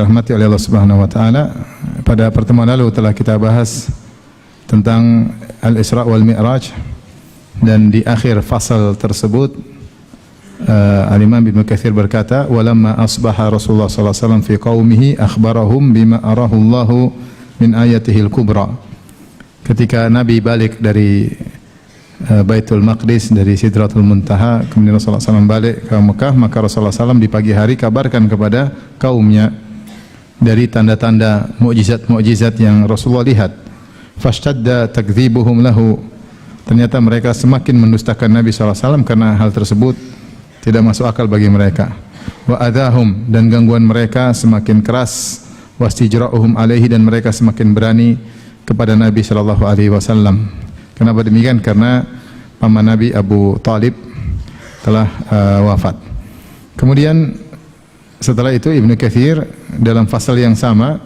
dirahmati oleh Allah Subhanahu wa taala, pada pertemuan lalu telah kita bahas tentang Al-Isra wal Mi'raj, dan di akhir fasal tersebut Al-Imam Ibnu Katsir berkata, "Walamma asbaha Rasulullah sallallahu alaihi wasallam fi qaumihi akhbarahum bima arahu Allahu min ayatihil kubra." Ketika Nabi balik dari Baitul Maqdis, dari Sidratul Muntaha, kemudian Rasulullah SAW balik ke Mekah, maka Rasulullah SAW di pagi hari kabarkan kepada kaumnya dari tanda-tanda mukjizat-mukjizat yang Rasulullah lihat. Fashtadda takdzibuhum lahu. Ternyata mereka semakin mendustakan Nabi SAW karena hal tersebut tidak masuk akal bagi mereka. Wa adahum, dan gangguan mereka semakin keras. Wastijra'uhum alaihi, dan mereka semakin berani kepada Nabi SAW. Kenapa demikian? Karena paman Nabi Abu Talib telah wafat. Kemudian setelah itu Ibnu Katsir dalam fasal yang sama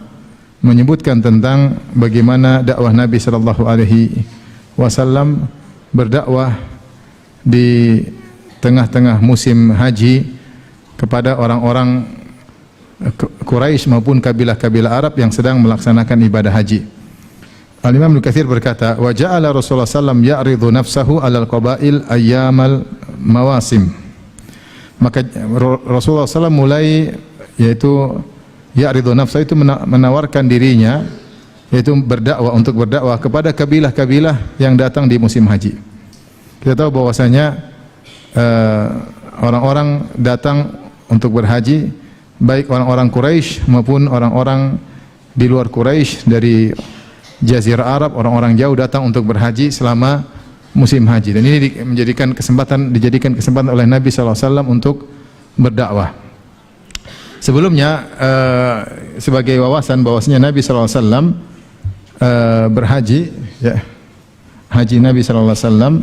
menyebutkan tentang bagaimana dakwah Nabi sallallahu alaihi wasallam berdakwah di tengah-tengah musim haji kepada orang-orang Quraisy maupun kabilah-kabilah Arab yang sedang melaksanakan ibadah haji. Al-Imam Ibnu Katsir berkata, "Wa ja'ala Rasulullah sallam ya'ridu nafsahu 'alal qabail ayyamal mawasim." Maka Rasulullah SAW mulai, yaitu ya'ridu nafsahu, itu menawarkan dirinya, yaitu untuk berdakwah kepada kabilah-kabilah yang datang di musim haji. Kita tahu bahwasanya orang-orang datang untuk berhaji, baik orang-orang Quraisy maupun orang-orang di luar Quraisy dari Jazirah Arab, orang-orang jauh datang untuk berhaji selama musim haji, dan ini dijadikan kesempatan oleh Nabi SAW untuk berdakwah. Sebelumnya sebagai wawasan bahwasanya Nabi SAW berhaji, ya, haji Nabi SAW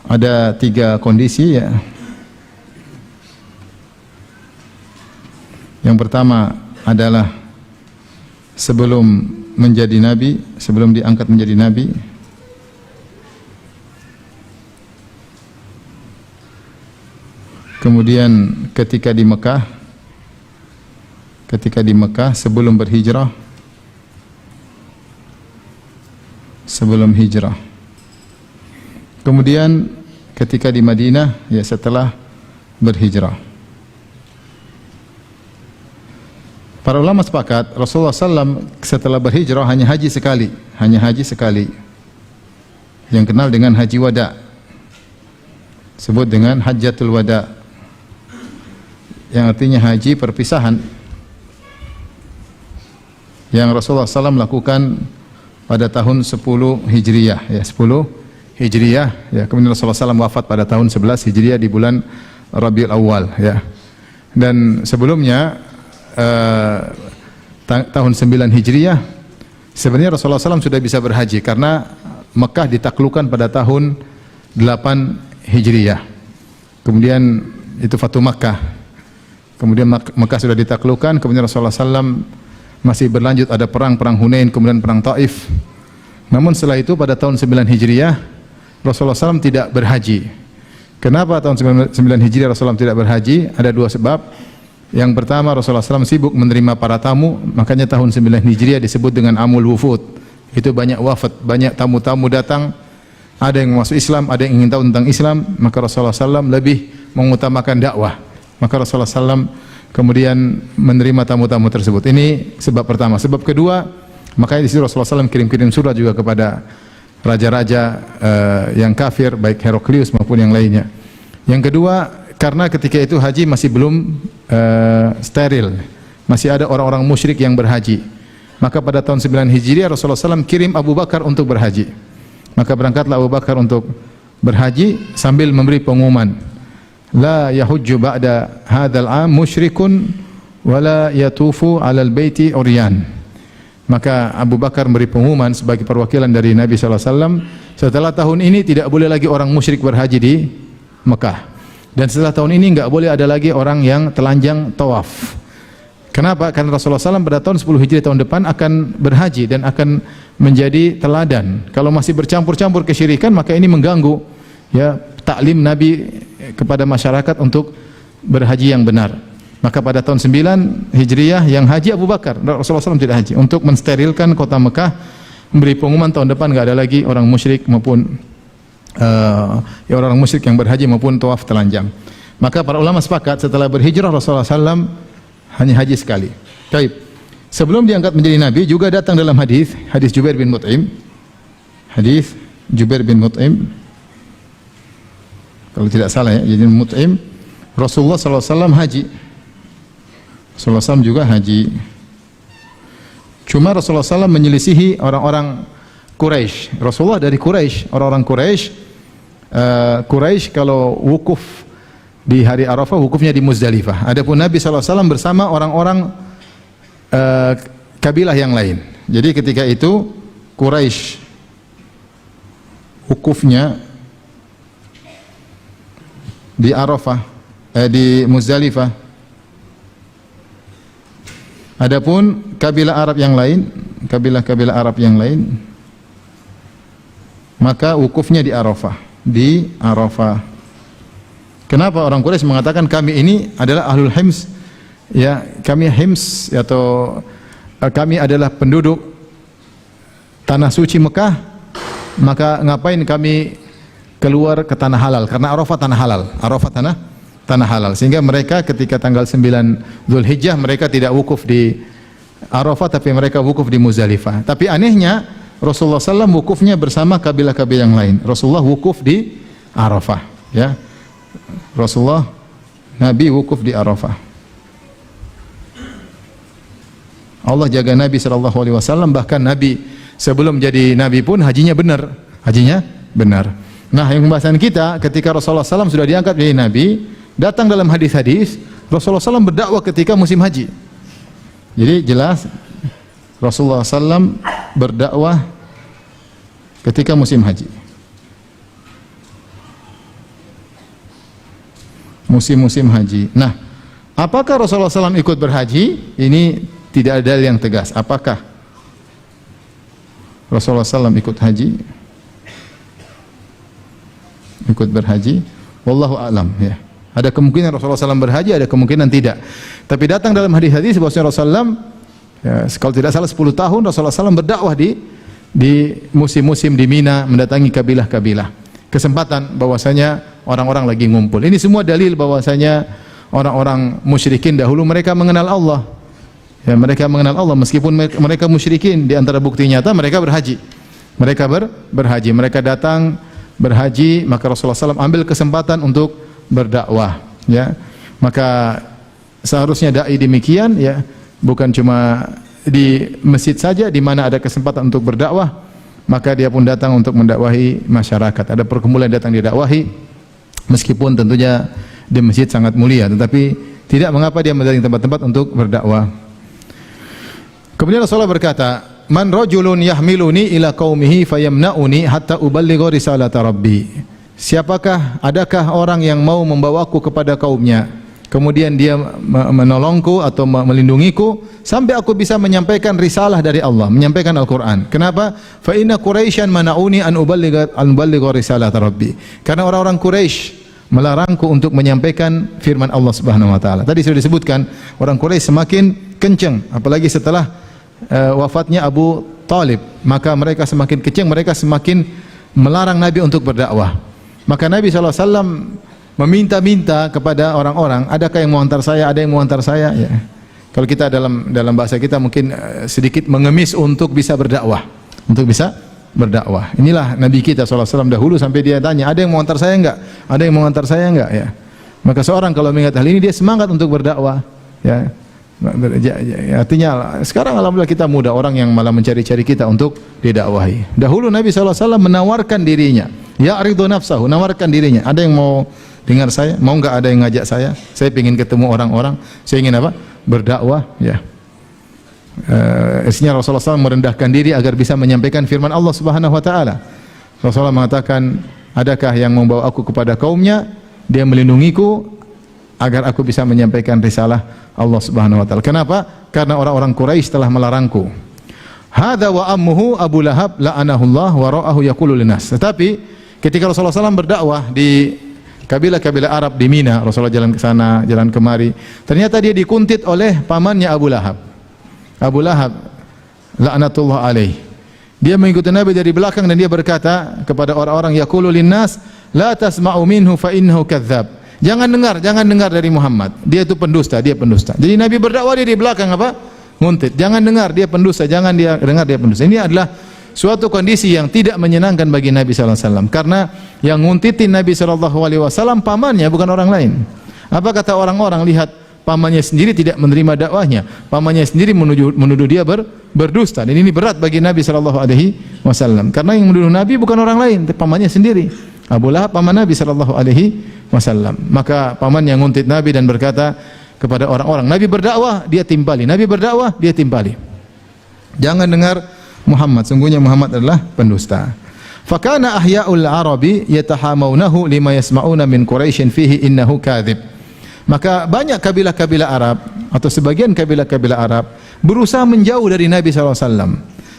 ada 3 kondisi, ya. Yang pertama adalah sebelum menjadi nabi, sebelum diangkat menjadi nabi. Kemudian ketika di Mekah sebelum berhijrah, sebelum hijrah. Kemudian ketika di Madinah, ya, setelah berhijrah. Para ulama sepakat Rasulullah SAW setelah berhijrah hanya haji sekali, yang kenal dengan haji wada, sebut dengan Hajjatul Wada, yang artinya haji perpisahan, yang Rasulullah SAW lakukan pada tahun 10 Hijriyah, ya, 10 Hijriyah, ya. Kemudian Rasulullah SAW wafat pada tahun 11 Hijriyah di bulan Rabiul Awal, ya. Dan sebelumnya tahun 9 Hijriyah sebenarnya Rasulullah SAW sudah bisa berhaji karena Mekah ditaklukkan pada tahun 8 Hijriyah. Kemudian itu Fatu Makkah. Kemudian Mekah sudah ditaklukkan, kemudian Rasulullah SAW masih berlanjut, ada perang Hunain, kemudian perang Taif. Namun setelah itu pada tahun 9 Hijriyah Rasulullah SAW tidak berhaji. Kenapa tahun 9 Hijriyah Rasulullah SAW tidak berhaji? Ada 2 sebab. Yang pertama, Rasulullah SAW sibuk menerima para tamu, makanya tahun 9 Hijriah disebut dengan Amul Wufud. Itu banyak wafat, banyak tamu-tamu datang, ada yang masuk Islam, ada yang ingin tahu tentang Islam, maka Rasulullah SAW lebih mengutamakan dakwah. Maka Rasulullah SAW kemudian menerima tamu-tamu tersebut. Ini sebab pertama. Sebab kedua, makanya di situ Rasulullah SAW kirim-kirim surat juga kepada raja-raja yang kafir, baik Heraklius maupun yang lainnya. Yang kedua, karena ketika itu haji masih belum steril, masih ada orang-orang musyrik yang berhaji. Maka pada tahun 9 Hijriah Rasulullah SAW kirim Abu Bakar untuk berhaji. Maka berangkatlah Abu Bakar untuk berhaji sambil memberi pengumuman, la yahujju ba'da hadzal 'am musyrikun wala yatufu 'alal baiti uryan. Maka Abu Bakar memberi pengumuman sebagai perwakilan dari Nabi SAW, setelah tahun ini tidak boleh lagi orang musyrik berhaji di Mekah. Dan setelah tahun ini enggak boleh ada lagi orang yang telanjang tawaf. Kenapa? Karena Rasulullah SAW pada tahun 10 Hijriah tahun depan akan berhaji dan akan menjadi teladan. Kalau masih bercampur-campur kesyirikan, maka ini mengganggu, ya, taklim Nabi kepada masyarakat untuk berhaji yang benar. Maka pada tahun 9 Hijriah yang haji Abu Bakar, Rasulullah SAW tidak haji, untuk mensterilkan kota Mekah, memberi pengumuman tahun depan enggak ada lagi orang musyrik maupun orang musyrik yang berhaji maupun tawaf telanjang. Maka para ulama sepakat setelah berhijrah Rasulullah SAW hanya haji sekali. Baik. Sebelum diangkat menjadi nabi juga datang dalam hadis Jubair bin Mut'im. Hadis Jubair bin Mut'im, kalau tidak salah ya, jadi Mut'im, Rasulullah SAW haji. Rasulullah SAW juga haji. Cuma Rasulullah SAW menyelisihi orang-orang Quraisy. Rasulullah dari Quraisy, orang-orang Quraisy. Quraisy kalau wukuf di hari Arafah, wukufnya di Muzdalifah. Adapun Nabi SAW bersama orang-orang kabilah yang lain. Jadi ketika itu Quraisy wukufnya di Arafah, di Muzdalifah. Adapun kabilah Arab yang lain, kabilah-kabilah Arab yang lain, maka wukufnya di Arafah, di Arafah. Kenapa orang Quraisy mengatakan kami ini adalah ahlul hims? Ya, kami hims atau kami adalah penduduk tanah suci Mekah, maka ngapain kami keluar ke tanah halal? Karena Arafah tanah halal, Arafah tanah halal. Sehingga mereka ketika tanggal 9 Dzulhijjah mereka tidak wukuf di Arafah, tapi mereka wukuf di Muzdalifah. Tapi anehnya Rasulullah SAW wukufnya bersama kabilah-kabilah yang lain. Rasulullah wukuf di Arafah, ya. Rasulullah Nabi wukuf di Arafah. Allah jaga Nabi SAW, bahkan Nabi sebelum jadi Nabi pun hajinya benar, Nah, yang pembahasan kita ketika Rasulullah SAW sudah diangkat menjadi Nabi, datang dalam hadis-hadis Rasulullah SAW berdakwah ketika musim haji. Jadi jelas Rasulullah SAW berdakwah ketika musim haji. Musim-musim haji. Nah, apakah Rasulullah SAW ikut berhaji? Ini tidak ada yang tegas. Apakah Rasulullah SAW ikut haji? Ikut berhaji? Wallahu a'lam, ya. Ada kemungkinan Rasulullah SAW berhaji, ada kemungkinan tidak. Tapi datang dalam hadis-hadis bahwasanya Rasulullah SAW, ya, kalau tidak salah 10 tahun Rasulullah SAW berdakwah di musim-musim di Mina, mendatangi kabilah-kabilah. Kesempatan bahwasanya orang-orang lagi ngumpul. Ini semua dalil bahwasanya orang-orang musyrikin dahulu mereka mengenal Allah. Ya, mereka mengenal Allah meskipun mereka musyrikin. Di antara bukti nyata mereka berhaji. Mereka berhaji, mereka datang berhaji, maka Rasulullah SAW ambil kesempatan untuk berdakwah, ya. Maka seharusnya dai demikian, ya, bukan cuma di masjid saja di mana ada kesempatan untuk berdakwah, maka dia pun datang untuk mendakwahi masyarakat. Ada perkumpulan datang didakwahi, meskipun tentunya di masjid sangat mulia, tetapi tidak mengapa dia mendatangi tempat-tempat untuk berdakwah. Kemudian Rasulullah berkata, "Man rajulun yahmiluni ila qaumihi fayamna'uni hatta uballigha risalata rabbi." Adakah orang yang mau membawaku kepada kaumnya, kemudian dia menolongku atau melindungiku sampai aku bisa menyampaikan risalah dari Allah, menyampaikan Al-Qur'an. Kenapa? Fa inna Quraisyan mana'uni an uballigha risalata rabbi. Karena orang-orang Quraisy melarangku untuk menyampaikan firman Allah Subhanahu wa taala. Tadi sudah disebutkan, orang Quraisy semakin kencang, apalagi setelah wafatnya Abu Talib, maka mereka semakin kencang, mereka semakin melarang Nabi untuk berdakwah. Maka Nabi SAW meminta-minta kepada orang-orang, adakah yang mau antar saya, ada yang mau antar saya, ya. Kalau kita dalam bahasa kita mungkin sedikit mengemis untuk bisa berdakwah, Inilah Nabi kita SAW dahulu, sampai dia tanya, ada yang mau antar saya enggak? Ada yang mau antar saya enggak, ya. Maka seorang kalau mengingat hal ini dia semangat untuk berdakwah, ya. Artinya sekarang alhamdulillah kita mudah, orang yang malah mencari-cari kita untuk didakwahi. Dahulu Nabi SAW menawarkan dirinya, ya'ridu nafsahu, menawarkan dirinya. Ada yang mau dengar saya? Mau enggak ada yang ngajak saya? Saya ingin ketemu orang-orang, saya ingin apa? Berdakwah, ya. Isinya Rasulullah SAW merendahkan diri agar bisa menyampaikan firman Allah Subhanahu wa taala. Rasulullah mengatakan, adakah yang membawa aku kepada kaumnya, dia melindungiku agar aku bisa menyampaikan risalah Allah Subhanahu wa taala. Kenapa? Karena orang-orang Quraisy telah melarangku. Hadza wa ammuhu Abu Lahab la'anahullah wa ra'ahu yaqulu linnas. Tetapi ketika Rasulullah SAW berdakwah di kabilah-kabilah Arab di Mina. Rasulullah jalan ke sana, jalan kemari. Ternyata dia dikuntit oleh pamannya Abu Lahab. Abu Lahab laknatullah alaih. Dia mengikuti Nabi dari belakang dan dia berkata kepada orang-orang, yaqulu linnas la tasma'u minhu fa innahu kadzdzab. Jangan dengar dari Muhammad. Dia itu pendusta, dia pendusta. Jadi Nabi berdakwah, dia di belakang apa? Nguntit. Jangan dengar, dia pendusta. Jangan dia dengar, dia pendusta. Ini adalah suatu kondisi yang tidak menyenangkan bagi Nabi sallallahu alaihi wasallam, karena yang nguntitin Nabi sallallahu alaihi wasallam pamannya, bukan orang lain. Apa kata orang-orang? Lihat, pamannya sendiri tidak menerima dakwahnya, pamannya sendiri menuduh dia berdusta. Dan ini berat bagi Nabi sallallahu alaihi wasallam, karena yang menuduh Nabi bukan orang lain, tapi pamannya sendiri. Abu Lahab paman Nabi sallallahu alaihi wasallam. Maka paman yang nguntit Nabi dan berkata kepada orang-orang, Nabi berdakwah, dia timpali. Nabi berdakwah, dia timpali. Jangan dengar Muhammad, sungguhnya Muhammad adalah pendusta. Fakana ahya'ul arabi yatahamaunahu lima yasma'una min Quraisyin fihi innahu kadzib. Maka banyak kabilah-kabilah Arab atau sebagian kabilah-kabilah Arab berusaha menjauh dari Nabi sallallahu alaihi wasallam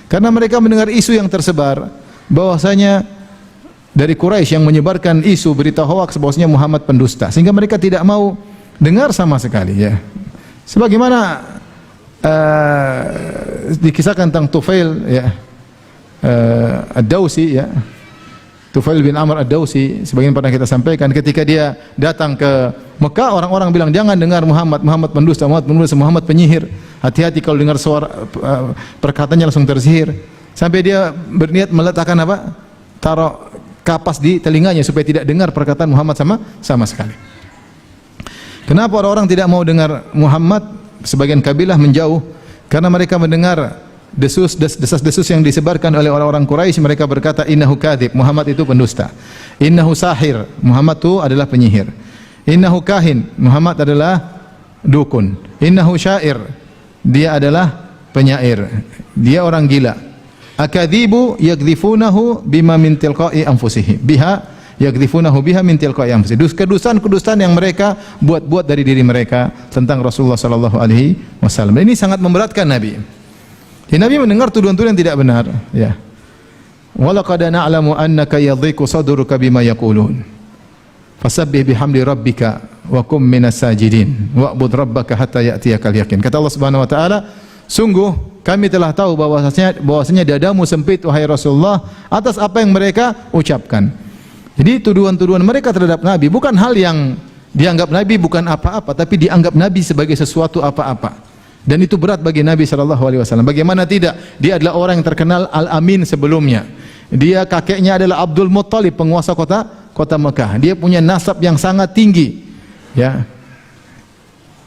karena mereka mendengar isu yang tersebar bahwasanya dari Quraisy yang menyebarkan isu berita hoaks bahwasanya Muhammad pendusta, sehingga mereka tidak mau dengar sama sekali, ya. Sebagaimana dikisahkan tentang Tufail, ya, Ad-Dausi, ya, Tufail bin Amr Ad-Dausi, sebagian pernah kita sampaikan, ketika dia datang ke Mekah, orang-orang bilang jangan dengar Muhammad, Muhammad pendusta, Muhammad pendusta, Muhammad penyihir. Hati-hati kalau dengar suara perkataannya langsung tersihir. Sampai dia berniat meletakkan apa? Taruh kapas di telinganya supaya tidak dengar perkataan Muhammad sama sekali. Kenapa orang-orang tidak mau dengar Muhammad? Sebagian kabilah menjauh karena mereka mendengar desas-desus yang disebarkan oleh orang-orang Quraisy. Mereka berkata, innahu kadzib, Muhammad itu pendusta. Innahu sahir, Muhammad itu adalah penyihir. Innahu kahin, Muhammad adalah dukun. Innahu syair, dia adalah penyair. Dia orang gila. Akadzibu yakdzifunahu bima min tilqa'i anfusihim. Biha yakdzifunahu biha min tilqa'i anfusihim. Kedustaan-kedustaan yang mereka buat-buat dari diri mereka tentang Rasulullah sallallahu alaihi wasallam. Ini sangat memberatkan Nabi. Nabi mendengar tuduhan-tuduhan yang tidak benar, ya. Walaqad na'lamu annaka yadhiqu sadruka bima yaqulun. Fasabbih bihamdi rabbika wa kum minas sajidin wa'bud rabbaka hatta ya'tiyakal yaqin. Kata Allah Subhanahu wa taala, sungguh kami telah tahu bahwasanya dadamu sempit wahai Rasulullah atas apa yang mereka ucapkan. Jadi tuduhan-tuduhan mereka terhadap Nabi bukan hal yang dianggap Nabi bukan apa-apa, tapi dianggap Nabi sebagai sesuatu apa-apa. Dan itu berat bagi Nabi sallallahu alaihi wasallam. Bagaimana tidak? Dia adalah orang yang terkenal Al-Amin sebelumnya. Dia kakeknya adalah Abdul Muttalib, penguasa kota Mekah. Dia punya nasab yang sangat tinggi. Ya.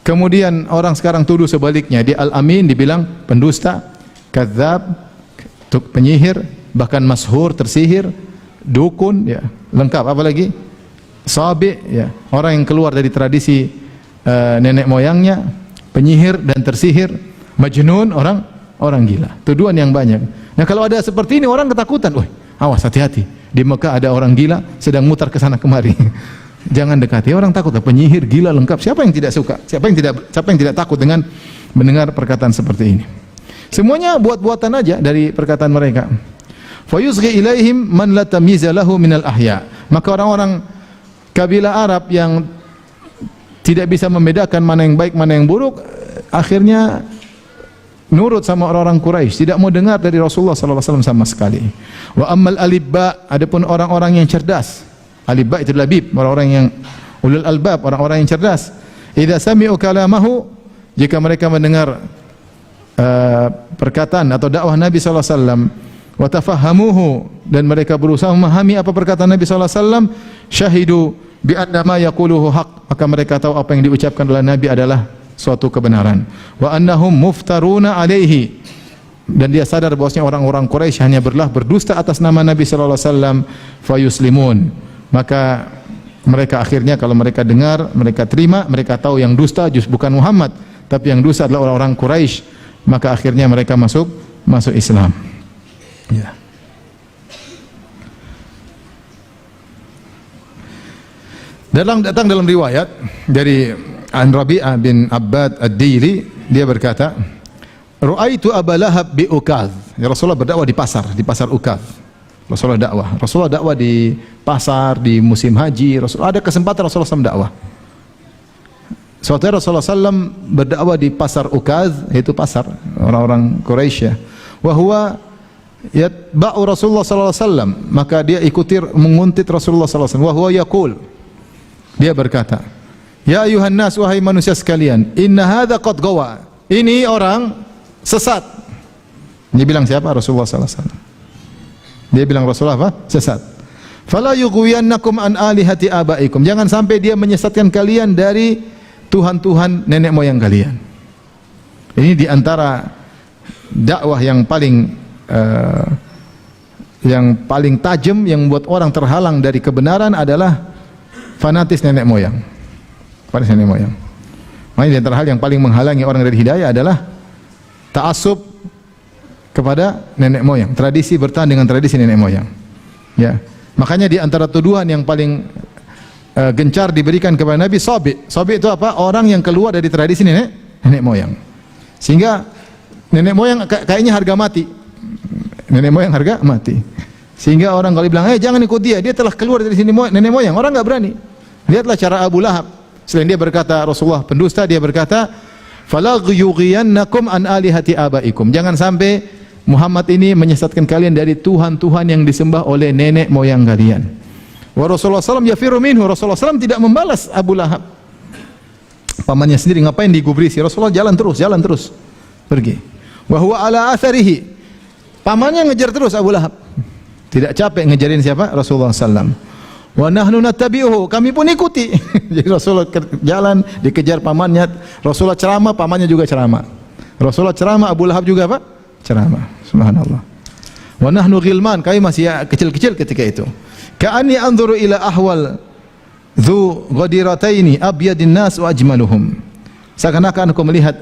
Kemudian orang sekarang tuduh sebaliknya, dia Al-Amin dibilang pendusta, kadzab, penyihir, bahkan mashur, tersihir, dukun, ya, lengkap. Apalagi sabi, ya, orang yang keluar dari tradisi nenek moyangnya, penyihir dan tersihir, majnun, orang gila. Tuduhan yang banyak. Nah, kalau ada seperti ini orang ketakutan, wah, awas, hati-hati. Di Mekah ada orang gila sedang mutar ke sana kemari. Jangan dekati. Orang takut, penyihir, gila, lengkap. Siapa yang tidak suka? Siapa yang tidak takut dengan mendengar perkataan seperti ini? Semuanya buat-buatan aja dari perkataan mereka. Fa yusghi ilaihim man la tamyiza lahu minal ahya. Maka orang-orang kabilah Arab yang tidak bisa membedakan mana yang baik, mana yang buruk, akhirnya nurut sama orang-orang Quraisy, tidak mau dengar dari Rasulullah sallallahu alaihi wasallam sama sekali. Wa ammal alibba, adapun orang-orang yang cerdas. Alibba itu labib, orang-orang yang ulul albab, orang-orang yang cerdas. Idza sami'u kalamahu, jika mereka mendengar perkataan atau dakwah Nabi sallallahu alaihi wasallam, wa tafahamuhu, dan mereka berusaha memahami apa perkataan Nabi sallallahu alaihi wasallam, syahidu bi anna ma yaquluhu haq, maka mereka tahu apa yang diucapkan oleh Nabi adalah suatu kebenaran. Wa annahum muftaruna alaihi, dan dia sadar bahwasanya orang-orang Quraisy hanya berdusta atas nama Nabi sallallahu alaihi wasallam, fayuslimun. Maka mereka akhirnya kalau mereka dengar, mereka terima, mereka tahu yang dusta justru bukan Muhammad, tapi yang dusta adalah orang-orang Quraisy, maka akhirnya mereka masuk Islam. Ya. Datang dalam riwayat dari An Rabi'ah bin Abbad Ad-Dili, dia berkata, "Ra'aitu Aba Lahab bi Ukadh." Ya, Rasulullah berdakwah di pasar Ukadh. Rasulullah dakwah di pasar, di musim haji. Ada kesempatan Rasulullah SAW dakwah. Suatu hari Rasulullah SAW berdakwah di pasar Ukaz, yaitu pasar orang-orang Quraisy. Wa huwa yatba'u Rasulullah SAW, maka dia menguntit Rasulullah SAW. Wa huwa yaqul, dia berkata, ya ayuhan nas, wahai manusia sekalian, inna hadza qad gawa, ini orang sesat. Dia bilang siapa? Rasulullah SAW. Dia bilang Rasulullah apa? Sesat. Fala yughwiyannakum an alihati abaikum, jangan sampai dia menyesatkan kalian dari Tuhan-Tuhan nenek moyang kalian. Ini diantara dakwah yang paling tajam yang membuat orang terhalang dari kebenaran adalah fanatis nenek moyang. Fanatis nenek moyang. Makanya diantara hal yang paling menghalangi orang dari hidayah adalah ta'assub kepada nenek moyang, tradisi bertahan dengan tradisi nenek moyang. Ya. Makanya diantara tuduhan yang paling gencar diberikan kepada Nabi Sabi. Sabi itu apa? Orang yang keluar dari tradisi nenek moyang. Sehingga nenek moyang kayaknya harga mati. Nenek moyang harga mati. Sehingga orang kalau bilang, jangan ikut dia telah keluar dari sini nenek moyang. Orang enggak berani. Lihatlah cara Abu Lahab. Selain dia berkata Rasulullah pendusta, dia berkata, "Fala yughyiyannakum an alihati abaikum." Jangan sampai Muhammad ini menyesatkan kalian dari tuhan-tuhan yang disembah oleh nenek moyang kalian. Wa Rasulullah SAW yafiru minhu. Rasulullah SAW tidak membalas Abu Lahab. Pamannya sendiri ngapain digubrisi? Rasulullah jalan terus pergi. Wa huwa ala atharihi. Pamannya ngejar terus Abu Lahab. Tidak capek ngejarin siapa? Rasulullah SAW. Wa nahnu nattabi'uhu. Kami pun ikuti. Jadi Rasulullah jalan dikejar pamannya. Rasulullah ceramah, pamannya juga ceramah. Rasulullah ceramah, Abu Lahab juga apa? Ceramah. Subhanallah. Wa nahnu ghilman. Kami masih kecil-kecil ketika itu. Ka'anni anzuru ila ahwal dzu ghadirataini abyadin nas wa ajmaluhum. Seakan-akan aku melihat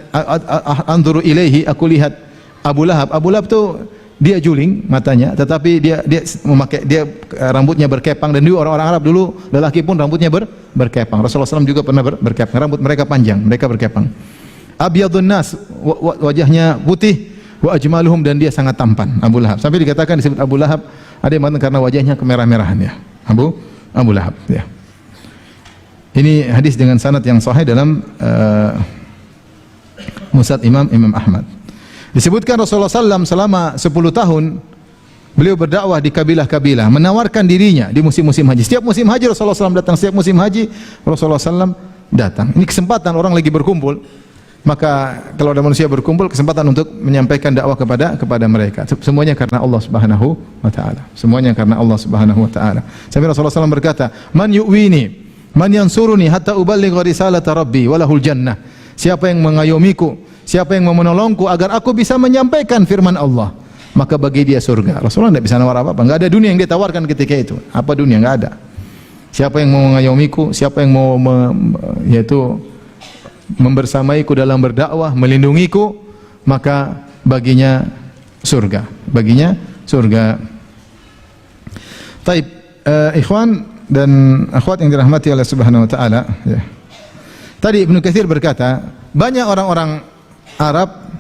anzuru ilaihi, aku lihat Abu Lahab. Abu Lahab itu dia juling matanya, tetapi dia rambutnya berkepang, dan dulu orang-orang Arab dulu lelaki pun rambutnya berkepang. Rasulullah SAW juga pernah berkepang, rambut mereka panjang, mereka berkepang. Abyadun nas, wajahnya putih, wa ajmaluhum, dan dia sangat tampan. Abu Lahab. Sampai dikatakan disebut Abu Lahab, ada yang mengatakan karena wajahnya kemerah-merahan ya. Abu Lahab ya. Ini hadis dengan sanad yang sahih dalam Musnad Imam Ahmad. Disebutkan Rasulullah SAW selama 10 tahun beliau berdakwah di kabilah-kabilah, menawarkan dirinya di musim-musim haji. Setiap musim haji Rasulullah SAW datang, setiap musim haji Rasulullah SAW datang. Ini kesempatan orang lagi berkumpul. Maka kalau ada manusia berkumpul, kesempatan untuk menyampaikan dakwah kepada mereka. Semuanya karena Allah Subhanahu wa taala. Semuanya karena Allah Subhanahu wa taala. Sampai Rasulullah SAW berkata, "Man yu'wini, man yansuruni hatta uballigha risalata rabbi walahul jannah." Siapa yang mengayomiku, siapa yang menolongku agar aku bisa menyampaikan firman Allah, maka bagi dia surga. Rasulullah tidak bisa nawar apa-apa. Enggak ada dunia yang dia tawarkan ketika itu. Apa dunia? Enggak ada. Siapa yang mau mengayomiku, siapa yang mau yaitu membersamaiku dalam berdakwah, melindungiku, maka baginya surga. Baginya surga. Taib, ikhwan dan akhwat yang dirahmati oleh Subhanahu wa taala, ya. Tadi Ibnu Katsir berkata, banyak orang-orang Arab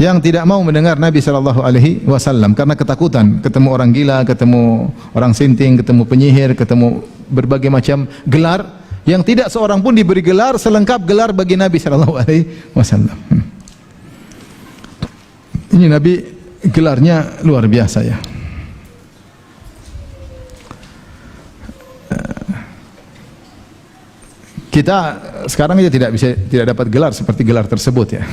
yang tidak mau mendengar Nabi sallallahu alaihi wasallam karena ketakutan ketemu orang gila, ketemu orang sinting, ketemu penyihir, ketemu berbagai macam gelar yang tidak seorang pun diberi gelar selengkap gelar bagi Nabi sallallahu alaihi wasallam. Ini Nabi gelarnya luar biasa ya. Kita sekarang aja tidak dapat gelar seperti gelar tersebut ya.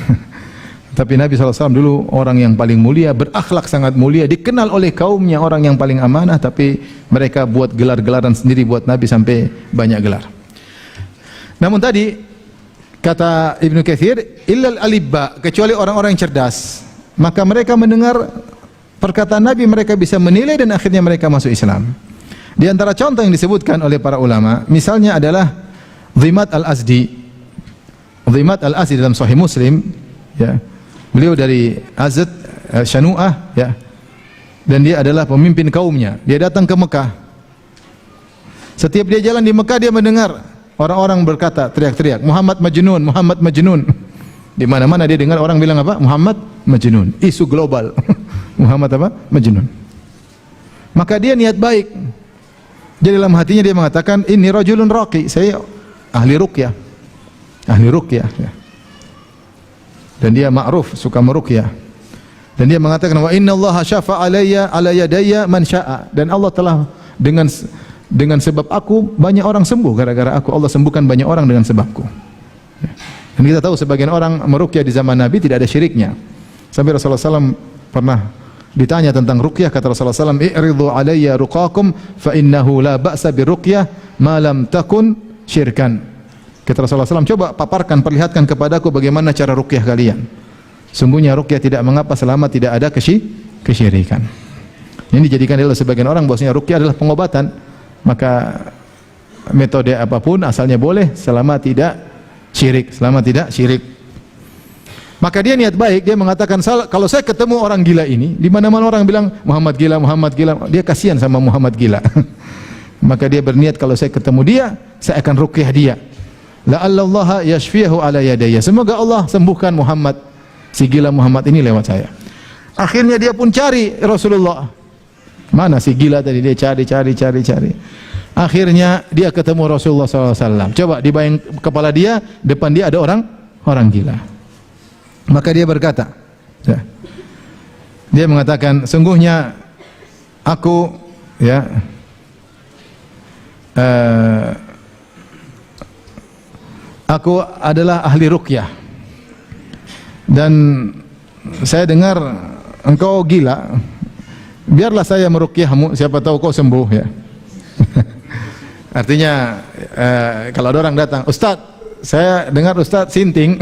Tapi Nabi SAW dulu orang yang paling mulia, berakhlak sangat mulia, dikenal oleh kaumnya orang yang paling amanah, tapi mereka buat gelar-gelaran sendiri buat Nabi sampai banyak gelar. Namun tadi kata Ibnu Katsir, illal alibba, kecuali orang-orang yang cerdas, maka mereka mendengar perkataan Nabi, mereka bisa menilai dan akhirnya mereka masuk Islam. Di antara contoh yang disebutkan oleh para ulama, misalnya adalah Dhimat al-Azdi. Dhimat al-Azdi dalam Sahih Muslim, ya. Beliau dari Azd Shanu'ah, ya. Dan dia adalah pemimpin kaumnya. Dia datang ke Mekah. Setiap dia jalan di Mekah, dia mendengar orang-orang berkata, teriak-teriak, Muhammad Majnun, Muhammad Majnun. Di mana-mana dia dengar orang bilang apa? Muhammad Majnun. Isu global. Muhammad apa? Majnun. Maka dia niat baik. Jadi dalam hatinya dia mengatakan, ini rajulun raqi, saya ahli ruqyah. Ahli ruqyah. Ya. Dan dia ma'ruf, suka meruqyah. Dan dia mengatakan, wa inna Allah syafa'a alayya ala yadayya man sya'a. Dan Allah telah dengan sebab aku banyak orang sembuh, gara-gara aku Allah sembuhkan banyak orang dengan sebabku. Ya. Dan kita tahu sebagian orang meruqyah di zaman Nabi tidak ada syiriknya. Sampai Rasulullah SAW pernah ditanya tentang ruqyah, kata Rasulullah SAW, i'ridu alayya ruqakum fa innahu la ba'sa bi ruqyah ma lam takun syirkan. Kata Rasulullah SAW, coba paparkan, perlihatkan kepadaku bagaimana cara ruqyah kalian. Sungguhnya ruqyah tidak mengapa selama tidak ada kesyirikan. Ini dijadikan oleh sebagian orang bahwasanya ruqyah adalah pengobatan. Maka metode apapun asalnya boleh selama tidak syirik, selama tidak syirik. Maka dia niat baik, dia mengatakan, kalau saya ketemu orang gila ini, di mana-mana orang bilang Muhammad gila, Muhammad gila, dia kasihan sama Muhammad gila. Maka dia berniat, kalau saya ketemu dia, saya akan ruqyah dia. La'allallaha yashfiyahu ala yadayya. Semoga Allah sembuhkan Muhammad, si gila Muhammad ini lewat saya. Akhirnya dia pun cari Rasulullah. Mana si gila tadi, dia cari. Akhirnya dia ketemu Rasulullah SAW. Coba dibayang kepala dia, depan dia ada orang gila. Maka dia berkata, dia mengatakan, sungguhnya aku aku adalah ahli ruqyah dan saya dengar engkau gila, biarlah saya meruqyahmu, siapa tahu kau sembuh ya. Artinya kalau ada orang datang, Ustaz, saya dengar Ustaz sinting.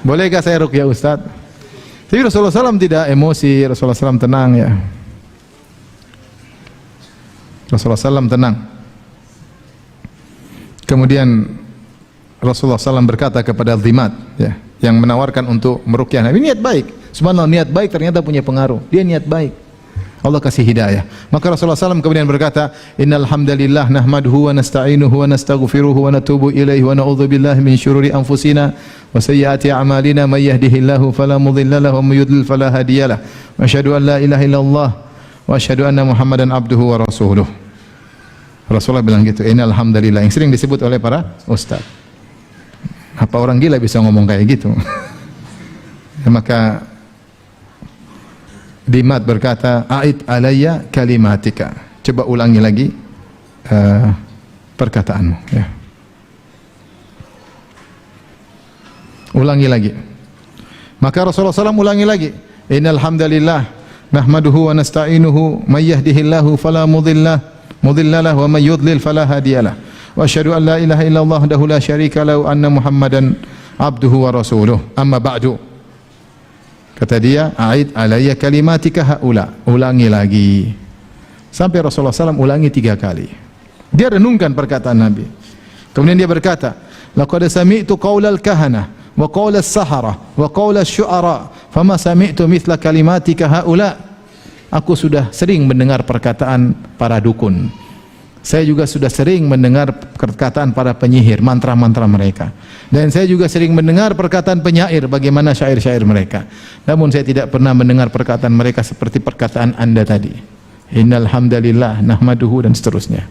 Bolehkah saya ruqyah Ustaz? Tapi Rasulullah SAW tidak emosi, Rasulullah SAW tenang ya. Rasulullah SAW tenang. Kemudian Rasulullah SAW berkata kepada Dhimat ya, yang menawarkan untuk meruqyah Nabi, niat baik. Subhanallah, niat baik ternyata punya pengaruh. Dia niat baik. Allah kasih hidayah. Maka Rasulullah SAW kemudian berkata, Innal hamdalillah nahmaduhu wa nasta'inuhu wa nastaghfiruhu wa natubu ilaihi wa na'udzu billahi min syururi anfusina wa sayyiati a'malina may yahdihillahu fala mudilla lahu wa may yudlil fala hadiyalah. Wa asyhadu an la ilaha illallah wa asyhadu anna Muhammadan abduhu wa rasuluh. Rasulullah bilang gitu, Innal hamdalillah, yang sering disebut oleh para ustaz. Apa orang gila bisa ngomong kayak gitu? Ya, maka Dhimat berkata, A'id alayya kalimatika. Coba ulangi lagi perkataanmu ya. Ulangi lagi. Maka Rasulullah SAW ulangi lagi, Innal hamdalillah nahmaduhu wa nasta'inuhu may yahdihillahu fala mudhillalah wa may yudlil fala hadiyalah. Wa asyhadu an la ilaha illallah wahdahu la syarika lahu anna Muhammadan abduhu wa rasuluh. Amma ba'du. Kata dia, A'id alayya kalimatika haula. Ulangi lagi. Sampai Rasulullah SAW ulangi 3 kali. Dia renungkan perkataan Nabi. Kemudian dia berkata, Laqad sami'tu qaulal kahana wa qaulas sahara wa qaulas syu'ara fama sami'tu mithla kalimatika haula. Aku sudah sering mendengar perkataan para dukun. Saya juga sudah sering mendengar perkataan para penyihir, mantra-mantra mereka. Dan saya juga sering mendengar perkataan penyair, bagaimana syair-syair mereka. Namun saya tidak pernah mendengar perkataan mereka seperti perkataan Anda tadi. Innal hamdalillah nahmaduhu dan seterusnya.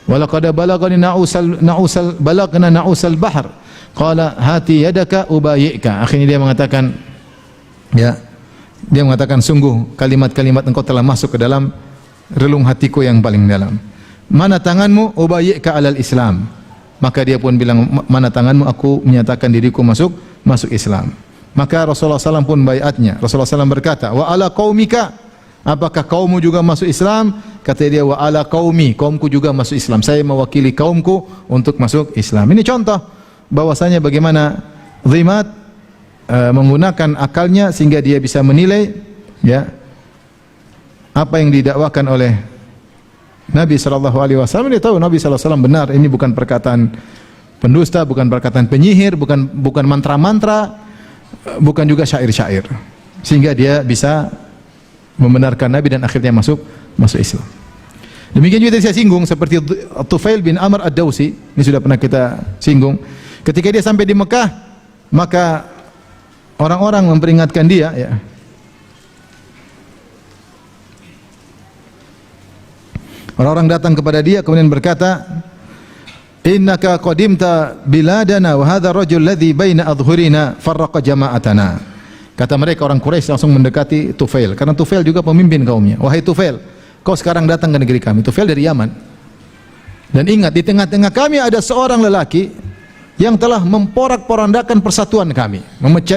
Walaqad balagani balagna na'usal bahr. Qala hati yadaka ubayyika. Akhirnya dia mengatakan, ya, dia mengatakan, sungguh kalimat-kalimat engkau telah masuk ke dalam relung hatiku yang paling dalam. Mana tanganmu? Ubayyika alal Islam. Maka dia pun bilang, mana tanganmu? Aku menyatakan diriku masuk Islam. Maka Rasulullah SAW pun baiatnya. Rasulullah SAW berkata, wa ala qaumika, apakah kaummu juga masuk Islam? Kata dia, wa ala qaumi, kaumku juga masuk Islam. Saya mewakili kaumku untuk masuk Islam. Ini contoh bahwasanya bagaimana Dhimat menggunakan akalnya sehingga dia bisa menilai ya apa yang didakwakan oleh Nabi SAW. Dia tahu Nabi SAW benar, ini bukan perkataan pendusta, bukan perkataan penyihir, bukan mantra-mantra, bukan juga syair-syair. Sehingga dia bisa membenarkan Nabi dan akhirnya masuk Islam. Demikian juga saya singgung seperti Tufail bin Amr ad-Dawsi, ini sudah pernah kita singgung. Ketika dia sampai di Mekah, maka orang-orang memperingatkan dia ya. Orang-orang datang kepada dia kemudian berkata, innaka qadimta biladana wa hadha rajul ladzi baina adhhurina farraqa jama'atana. Kata mereka orang Quraisy langsung mendekati Tufail, karena Tufail juga pemimpin kaumnya. Wahai Tufail, kau sekarang datang ke negeri kami. Tufail dari Yaman. Dan ingat, di tengah-tengah kami ada seorang lelaki yang telah memporak-porandakan persatuan kami,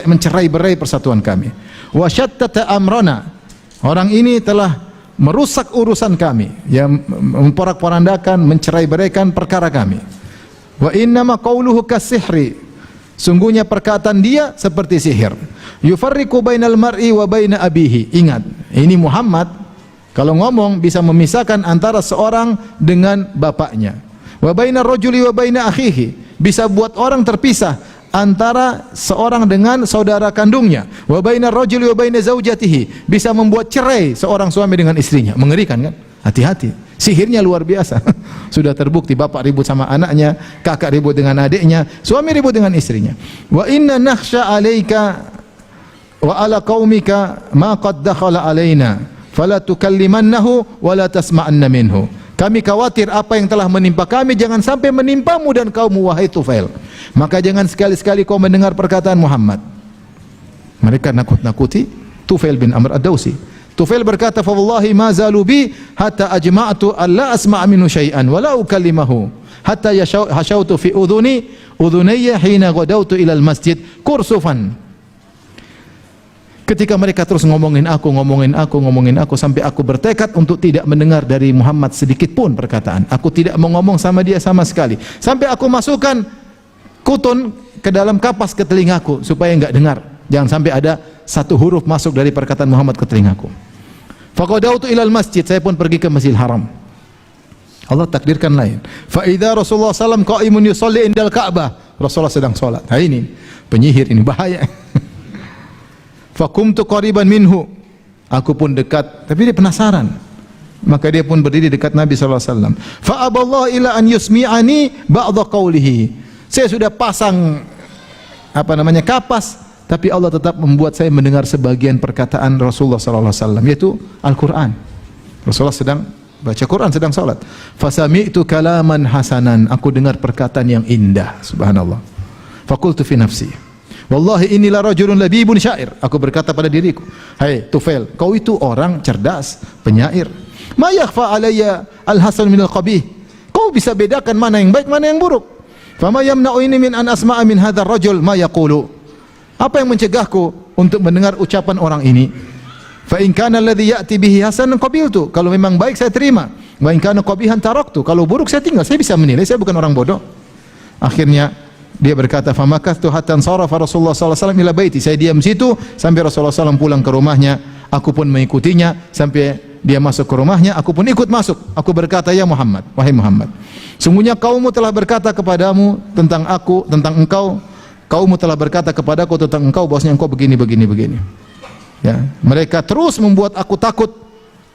mencerai-berai persatuan kami. Wa syattata amrana. Orang ini telah merusak urusan kami, yang memporak-porandakan, mencerai-beraikan perkara kami. Wa innama qauluhu kasihri, sungguhnya perkataan dia seperti sihir. Yufarriqu bainal mar'i wa baina abihi. Ingat, ini Muhammad kalau ngomong bisa memisahkan antara seorang dengan bapaknya. Wa bainar rajuli wa baina akhihi, bisa buat orang terpisah antara seorang dengan saudara kandungnya. Wa bainar rajuli wa baina zaujatihi, bisa membuat cerai seorang suami dengan istrinya. Mengerikan kan? Hati-hati. Sihirnya luar biasa. Sudah terbukti, bapak ribut sama anaknya, kakak ribut dengan adiknya, suami ribut dengan istrinya. Wa inna nakhsha 'alaika wa 'ala qaumika ma qad dakhala 'alaina fala tukallimannahu wa la tasma'anna minhu. Kami khawatir apa yang telah menimpa kami jangan sampai menimpamu dan kaummu, wahai Tufail. Maka jangan sekali-sekali kau mendengar perkataan Muhammad. Mereka nakut-nakuti Tufail bin Amr ad-Dawsi. Tufail berkata, fa wallahi ma zalu bi hatta ajma'tu an la asma' minhu syai'an wa la ukallimahu hatta hashautu fi udhunayya hina ghadawtu ila al-masjid kursufan. Ketika mereka terus ngomongin aku sampai aku bertekad untuk tidak mendengar dari Muhammad sedikit pun perkataan. Aku tidak mau ngomong sama dia sama sekali. Sampai aku masukkan kutun ke dalam kapas ke telingaku supaya enggak dengar. Jangan sampai ada satu huruf masuk dari perkataan Muhammad ke telingaku. Faqadautu ilal masjid, saya pun pergi ke Masjidil Haram. Allah takdirkan lain. Fa idza Rasulullah sallallahu alaihi wasallam qa'imun yusalli indal Ka'bah. Rasulullah sedang salat. Nah ini penyihir, ini bahaya. Fakumtu qariban minhu, aku pun dekat, tapi dia penasaran. Maka dia pun berdiri dekat Nabi sallallahu alaihi wasallam. Fa aballahu ila an yusmi'ani ba'dha qawlihi. Saya sudah pasang kapas, tapi Allah tetap membuat saya mendengar sebagian perkataan Rasulullah sallallahu alaihi wasallam, yaitu Al-Qur'an. Rasulullah sedang baca Quran, sedang salat. Fasami'tu kalaman hasanan, aku dengar perkataan yang indah, subhanallah. Faqultu fi nafsi, wallahi inilah rajulun labibun syair. Aku berkata pada diriku, hai Tufail, kau itu orang cerdas, penyair. Ma yakhfa alayya al-hasan min al-qabih. Kau bisa bedakan mana yang baik, mana yang buruk. Fama yamna'uni min an asma'a min hadzal rajul ma yaqulu. Apa yang mencegahku untuk mendengar ucapan orang ini? Fa in kana alladhi ya'ti bihi hasanan qabiltu. Kalau memang baik saya terima. Wa in kana qabihan taraktu. Kalau buruk saya tinggal. Saya bisa menilai, saya bukan orang bodoh. Akhirnya dia berkata, famakathtu hatta sarafa Rasulullah sallallahu alaihi wasallam ila baiti. Saya diam situ sampai Rasulullah SAW pulang ke rumahnya. Aku pun mengikutinya sampai dia masuk ke rumahnya, aku pun ikut masuk. Aku berkata, ya Muhammad, wahai Muhammad, sungguhnya kaummu telah berkata kepadamu tentang aku, tentang engkau. Kaummu telah berkata kepadaku tentang engkau bahwasanya engkau begini. Ya, mereka terus membuat aku takut,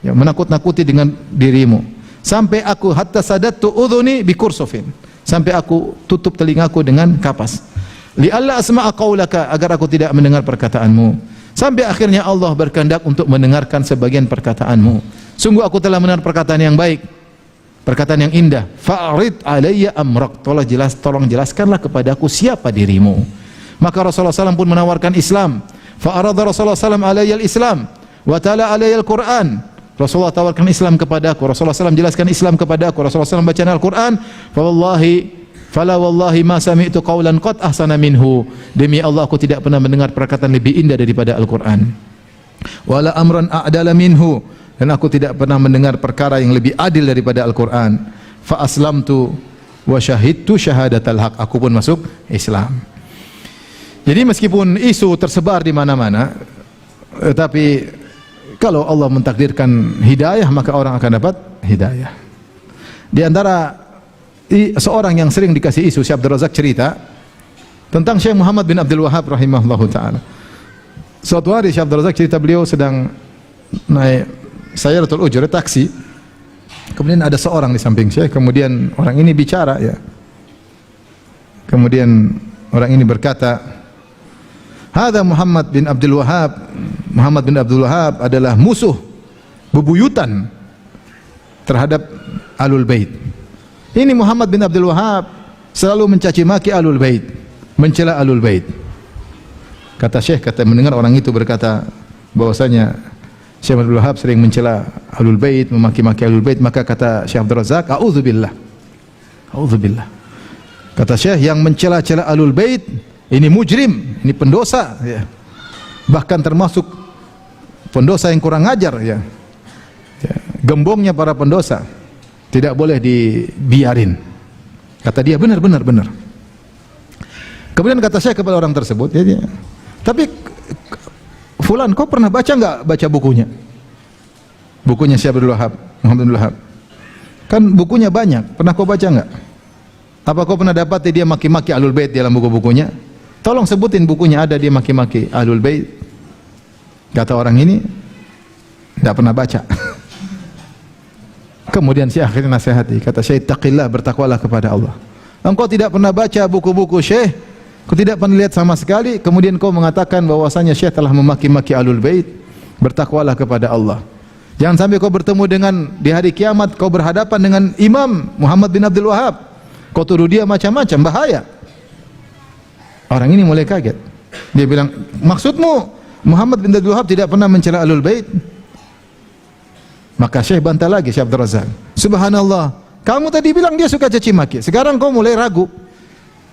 ya, menakut-nakuti dengan dirimu. Sampai aku hatta sadattu udhuni bikursufin. Sampai aku tutup telingaku dengan kapas. Li alla asma'a qaulaka, agar aku tidak mendengar perkataanmu. Sampai akhirnya Allah berkehendak untuk mendengarkan sebagian perkataanmu. Sungguh aku telah mendengar perkataan yang baik, perkataan yang indah. Fa'rid alayya amrak, tolong jelaskanlah kepadaku siapa dirimu. Maka Rasulullah SAW pun menawarkan Islam. Fa'arada Rasulullah SAW alayya al-Islam wa ta'ala alayya al-Quran. Rasulullah tawarkan Islam kepadaku. Rasulullah SAW jelaskan Islam kepadaku. Rasulullah SAW baca Al-Quran. Fala wallahi ma sami'tu qawlan qad ahsana minhu. Demi Allah aku tidak pernah mendengar perkataan lebih indah daripada Al-Quran. Wala amran a'dala minhu. Dan aku tidak pernah mendengar perkara yang lebih adil daripada Al-Quran. Fa aslamtu wa syahidtu syahadatal haq. Aku pun masuk Islam. Jadi meskipun isu tersebar di mana-mana, tapi kalau Allah mentakdirkan hidayah, maka orang akan dapat hidayah. Di antara seorang yang sering dikasih isu, Syekh Abdul Razak cerita tentang Syekh Muhammad bin Abdul Wahhab rahimahullahu ta'ala. Suatu hari Syekh Abdul Razak cerita beliau sedang naik Sayyaratul Ujur, taksi. Kemudian ada seorang di samping Syekh, kemudian orang ini bicara, ya. Kemudian orang ini berkata, hadza Muhammad bin Abdul Wahhab. Muhammad bin Abdul Wahhab adalah musuh bebuyutan terhadap Ahlul Bait. Ini Muhammad bin Abdul Wahab selalu mencaci maki Ahlul Bait, mencela Ahlul Bait. Kata Syekh, kata mendengar orang itu berkata bahwasanya Syekh Abdul Wahab sering mencela Ahlul Bait, memaki-maki Ahlul Bait, maka kata Syekh Abdul Razak, "A'udzubillah." A'udzubillah. Kata Syekh, yang mencela-cela Ahlul Bait ini mujrim, ini pendosa ya. Bahkan termasuk pendosa yang kurang ajar ya. Ya, gembongnya para pendosa. Tidak boleh dibiarin. Kata dia, benar. Kemudian kata saya kepada orang tersebut, ya, tapi Fulan, kau pernah baca enggak bukunya? Bukunya Syekh Abdul Wahab, Muhammad Abdul Wahab. Kan bukunya banyak, pernah kau baca enggak? Apa kau pernah dapat dia maki-maki Ahlul Bait dalam buku-bukunya? Tolong sebutin bukunya ada dia maki-maki Ahlul Bait. Kata orang ini, tidak pernah baca. Kemudian Syekh akhirnya nasihati, kata Syekh, taqillah, bertakwalah kepada Allah. Engkau tidak pernah baca buku-buku Syekh, kau tidak pernah lihat sama sekali, kemudian kau mengatakan bahwasanya Syekh telah memaki-maki Ahlul Bait. Bertakwalah kepada Allah. Jangan sampai kau bertemu dengan di hari kiamat, kau berhadapan dengan Imam Muhammad bin Abdul Wahab, kau tuduh dia macam-macam, bahaya. Orang ini mulai kaget. Dia bilang, maksudmu Muhammad bin Abdul Wahab tidak pernah mencela Ahlul Bait? Maka Syekh bantah lagi, Syekh Abdul Razak, subhanallah, kamu tadi bilang dia suka caci maki, sekarang kau mulai ragu.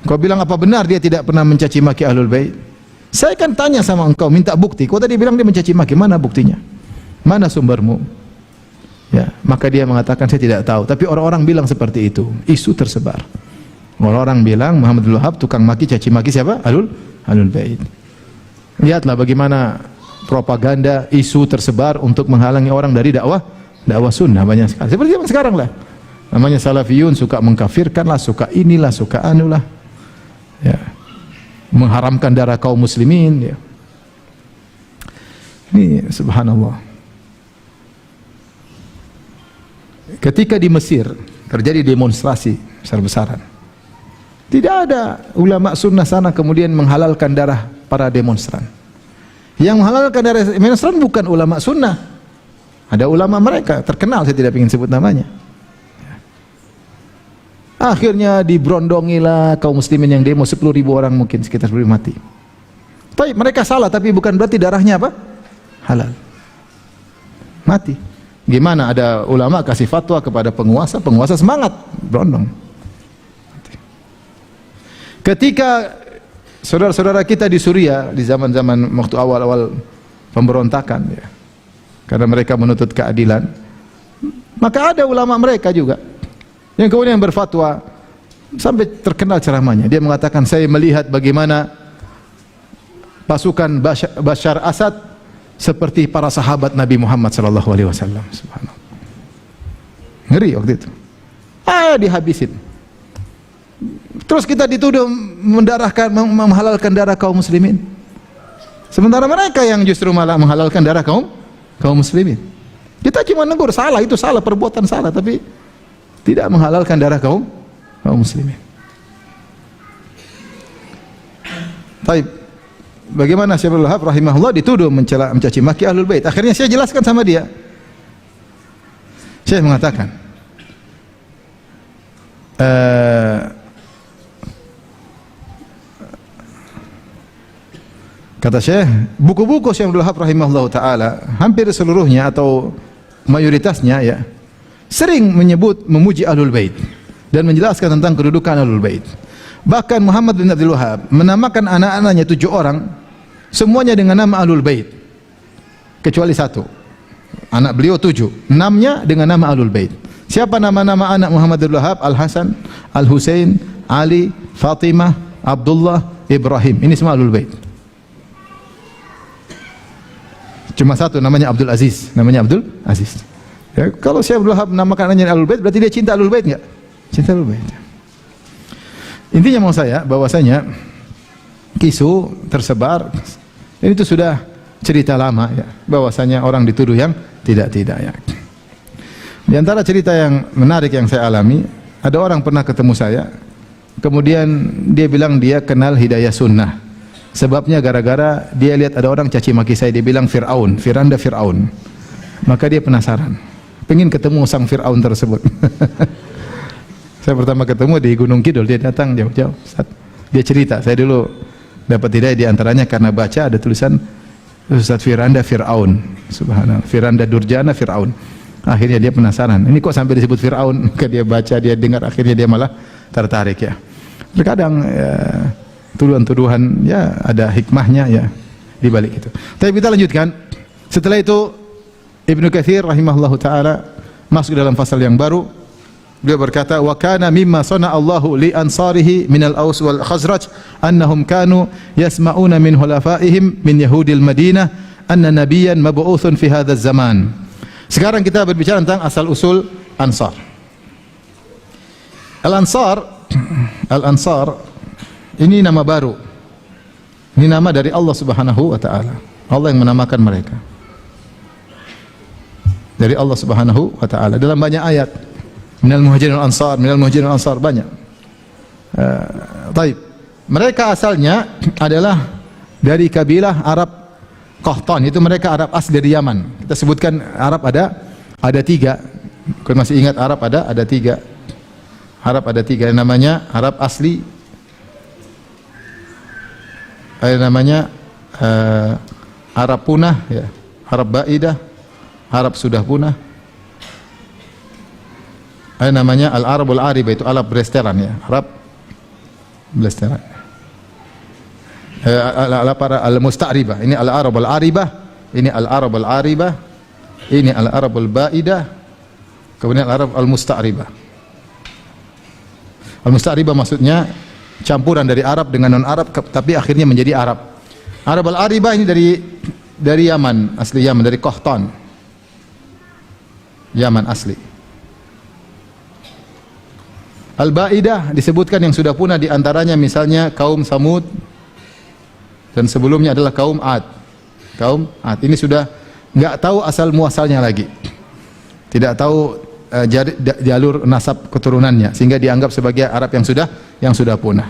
Kau bilang apa benar dia tidak pernah mencaci maki Ahlul Bait? Saya kan tanya sama engkau, minta bukti. Kau tadi bilang dia mencaci maki, mana buktinya? Mana sumbermu? Ya, maka dia mengatakan saya tidak tahu, tapi orang-orang bilang seperti itu. Isu tersebar. Orang-orang bilang Muhammad bin Wahab tukang maki, caci maki siapa? Ahlul Bait. Lihatlah bagaimana propaganda, isu tersebar untuk menghalangi orang dari dakwah sunnah, banyak sekali. Seperti zaman sekarang lah. Namanya salafiyun, suka mengkafirkan lah, suka inilah, suka anulah. Ya. Mengharamkan darah kaum muslimin ya. Ini subhanallah. Ketika di Mesir terjadi demonstrasi besar-besaran, tidak ada ulama sunnah sana kemudian menghalalkan darah para demonstran. Yang menghalalkan darah demonstran bukan ulama sunnah, ada ulama mereka terkenal, saya tidak ingin sebut namanya. Akhirnya diberondongilah kaum muslimin yang demo, 10.000 orang mungkin, sekitar 10.000 mati. Tapi mereka salah, tapi bukan berarti darahnya apa? Halal. Mati. Gimana ada ulama kasih fatwa kepada penguasa, penguasa semangat, berondong. Ketika saudara-saudara kita di Suriah di zaman-zaman waktu awal-awal pemberontakan ya, karena mereka menuntut keadilan, maka ada ulama mereka juga yang kemudian berfatwa sampai terkenal ceramahnya. Dia mengatakan, saya melihat bagaimana pasukan Bashar Asad seperti para sahabat Nabi Muhammad sallallahu alaihi wasallam. Subhanallah. Ngeri waktu itu. Dihabisin. Terus kita dituduh menghalalkan darah kaum muslimin. Sementara mereka yang justru malah menghalalkan darah kaum muslimin. Kita cuma negur, salah, itu salah, perbuatan salah, tapi tidak menghalalkan darah kaum muslimin. Baik. Bagaimana Syekh Abdul Wahab rahimahullah dituduh mencaci maki Ahlul Bait. Akhirnya saya jelaskan sama dia. Syekh mengatakan, kata Syekh, buku-buku Syekh Abdul Wahab rahimahullah taala hampir seluruhnya atau mayoritasnya ya sering memuji Ahlul Bait dan menjelaskan tentang kedudukan Ahlul Bait. Bahkan Muhammad bin Abdul Wahab menamakan anak-anaknya 7 orang semuanya dengan nama Ahlul Bait kecuali 1. Anak beliau 7, 6-nya dengan nama Ahlul Bait. Siapa nama-nama anak Muhammad bin Abdul Wahab? Al-Hasan, Al-Husain, Ali, Fatimah, Abdullah, Ibrahim. Ini semua Ahlul Bait. Cuma 1 namanya Abdul Aziz, Ya, kalau Syekh Abdul Wahab menamakan anaknya Ahlul Bait, berarti dia cinta Ahlul Bait enggak? Cinta Ahlul Bait. Intinya mau saya bahwasanya isu tersebar ini itu sudah cerita lama ya, bahwasanya orang dituduh yang tidak ya. Di antara cerita yang menarik yang saya alami, ada orang pernah ketemu saya, kemudian dia bilang dia kenal hidayah sunnah. Sebabnya gara-gara dia lihat ada orang caci maki saya, dia bilang Fir'aun. Maka dia penasaran. pengen ketemu sang Fir'aun tersebut. Saya pertama ketemu di Gunung Kidul, dia datang jauh-jauh. Dia cerita, saya dulu dapat hidayah di antaranya karena baca ada tulisan Ustaz Firanda Fir'aun. Subhanallah. Firanda Durjana Fir'aun. Akhirnya dia penasaran. Ini kok sampai disebut Fir'aun? Maka dia baca, dia dengar, akhirnya dia malah tertarik ya. Terkadang ya, tuduhan-tuduhan ya ada hikmahnya ya di balik itu. Tapi kita lanjutkan. Setelah itu Ibnu Katsir rahimahullahu taala masuk dalam fasal yang baru. Beliau berkata, wa kana mimma sana Allahu li ansarihi min al-Aus wal Khazraj annahum kanu yasma'una min hulafaihim min yahudil Madinah anna nabiyyan mab'utsun fi hadzal zaman. Sekarang kita berbicara tentang asal usul Ansar. Al-Ansar ini nama baru. Ini nama dari Allah Subhanahu wa taala. Allah yang menamakan mereka. Dari Allah Subhanahu wa taala dalam banyak ayat. Minal muhajirin wal ansar, minal muhajirin wal ansar, banyak. Baik. Mereka asalnya adalah dari kabilah Arab Qahtan, itu mereka Arab asli dari Yaman. Kita sebutkan Arab ada tiga. Kalian masih ingat Arab ada tiga. Arab ada tiga, namanya Arab asli. Ada namanya Arab punah, ya. Arab baidah, Arab sudah punah. Ada namanya Al-Arabul Aribah, itu Arab Blesteran ya, Arab Blesteran. Al-Musta'ribah, ini Al-Arabul Aribah, ini Al-Arabul Aribah, ini Al-Arabul Baidah, kemudian Al-Arab Al-Musta'ribah. Al-Musta'ribah maksudnya campuran dari Arab dengan non-Arab tapi akhirnya menjadi Arab. Arab Al-Aribah ini dari Yaman, asli Yaman, dari Qahtan. Yaman asli. Al-Baidah disebutkan yang sudah punah, di antaranya misalnya kaum Samud, dan sebelumnya adalah kaum Ad. Kaum Ad ini sudah enggak tahu asal muasalnya lagi. Tidak tahu jalur nasab keturunannya, sehingga dianggap sebagai Arab yang sudah punah.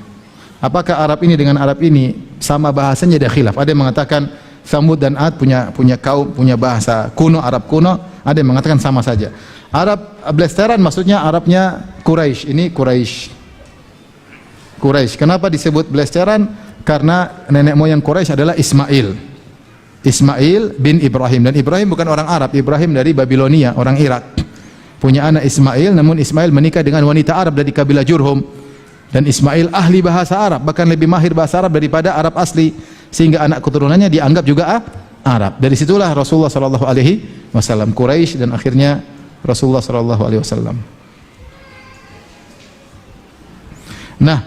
Apakah Arab ini dengan Arab ini sama bahasanya? Ada khilaf. Ada yang mengatakan Samud dan Ad punya kaum, punya bahasa kuno, Arab kuno. Ada yang mengatakan sama saja. Arab Blesteran maksudnya Arabnya Quraisy. Ini Quraisy. Kenapa disebut Blesteran? Karena nenek moyang Quraisy adalah Ismail. Ismail bin Ibrahim, dan Ibrahim bukan orang Arab. Ibrahim dari Babilonia, orang Irak. Punya anak Ismail, namun Ismail menikah dengan wanita Arab dari kabilah Jurhum. Dan Ismail ahli bahasa Arab, bahkan lebih mahir bahasa Arab daripada Arab asli, sehingga anak keturunannya dianggap juga Arab. Dari situlah Rasulullah sallallahu alaihi wasallam Quraisy, dan akhirnya Rasulullah sallallahu alaihi wasallam. Nah,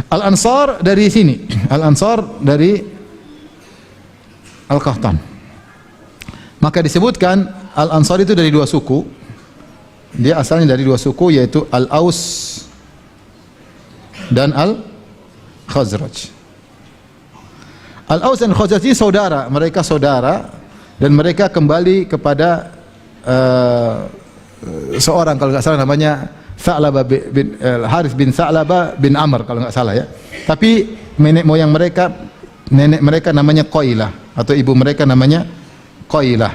Al-Ansar dari sini. Al-Ansar dari Al-Qahtan. Maka disebutkan Al-Ansar itu dari dua suku. Dia asalnya dari dua suku, yaitu Al-Aus dan Al-Khazraj. Al-Aus dan Khazraj ini saudara, mereka saudara, dan mereka kembali kepada seorang, kalau nggak salah namanya Tha'labah bin Harith bin Tha'labah bin Amr, kalau nggak salah ya. Tapi nenek mereka namanya Qailah, atau ibu mereka namanya Qailah.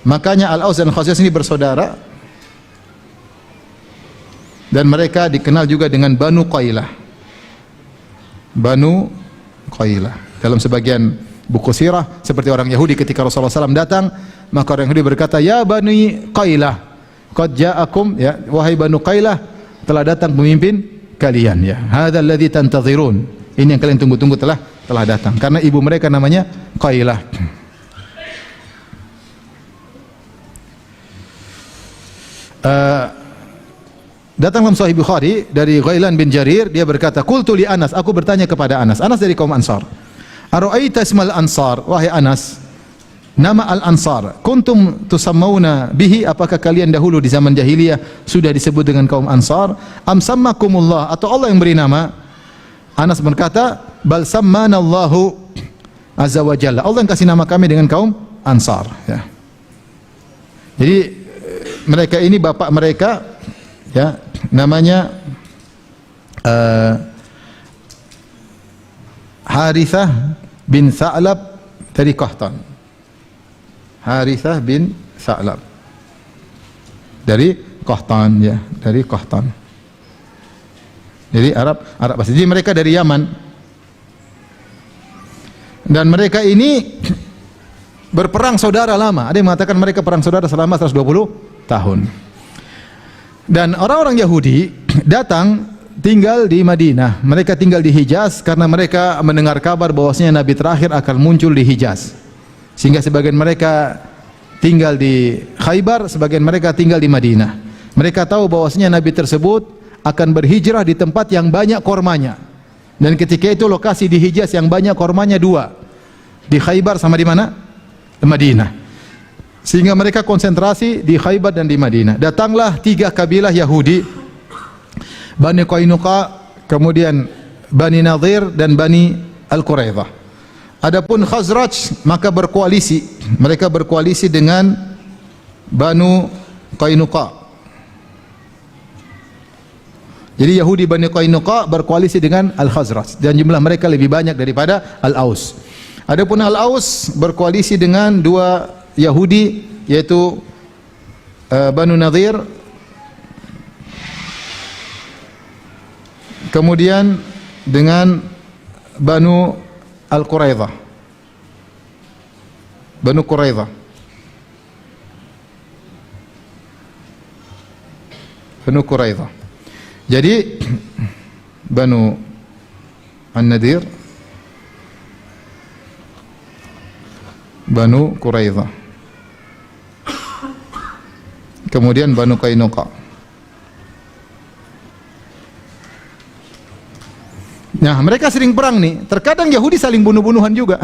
Makanya Al-Aus dan Khazraj ini bersaudara, dan mereka dikenal juga dengan Banu Qailah. Banu Qailah. Dalam sebagian buku sirah, seperti orang Yahudi ketika Rasulullah SAW datang, maka orang Yahudi berkata, "Ya Bani Qailah, qad ja'akum," ya, wahai Banu Qailah, telah datang pemimpin kalian ya. Hadzal ladzi tantazirun. Ini yang kalian tunggu-tunggu telah datang. Karena ibu mereka namanya Qailah. Datang dalam Sahih Bukhari dari Ghailan bin Jarir, dia berkata, "Qultu li Anas," aku bertanya kepada Anas. Anas dari kaum Ansar. "Ara'aita ismal Ansar?" Wahai Anas, nama Al-Ansar, kuntum tusammawna bihi, apakah kalian dahulu di zaman jahiliyah sudah disebut dengan kaum Ansar? Am sammakumullah, atau Allah yang beri nama? Anas berkata, "Bal sammanallahu azza wa jalla." Allah yang kasih nama kami dengan kaum Ansar ya. Jadi mereka ini bapak mereka ya, namanya Harithah bin Tha'lab dari Qahtan. Harithah bin Tha'lab. Dari Qahtan ya, dari Qahtan. Jadi Arab asli. Jadi mereka dari Yaman. Dan mereka ini berperang saudara lama. Ada yang mengatakan mereka perang saudara selama 120 tahun. Dan orang-orang Yahudi datang tinggal di Madinah. Mereka tinggal di Hijaz karena mereka mendengar kabar bahwasanya nabi terakhir akan muncul di Hijaz. Sehingga sebagian mereka tinggal di Khaybar, sebagian mereka tinggal di Madinah. Mereka tahu bahwasanya nabi tersebut akan berhijrah di tempat yang banyak kormanya. Dan ketika itu lokasi di Hijaz yang banyak kormanya dua. Di Khaybar sama di mana? Di Madinah. Sehingga mereka konsentrasi di Khaybar dan di Madinah. Datanglah 3 kabilah Yahudi, Bani Qainuqa, kemudian Bani Nadhir dan Bani Al-Quraidah. Adapun Khazraj maka berkoalisi. Mereka berkoalisi dengan Banu Qainuqa. Jadi Yahudi Bani Qainuqa berkoalisi dengan Al-Khazraj dan jumlah mereka lebih banyak daripada Al-Aus. Adapun Al-Aus berkoalisi dengan 2 Yahudi yaitu Banu Nadhir, kemudian dengan Banu Al-Quraidah, Banu Quraidah, Banu Quraidah. Jadi Banu An-Nadir, Banu Quraidah, kemudian Banu Qainuqa. Nah, mereka sering perang nih. Terkadang Yahudi saling bunuh-bunuhan juga.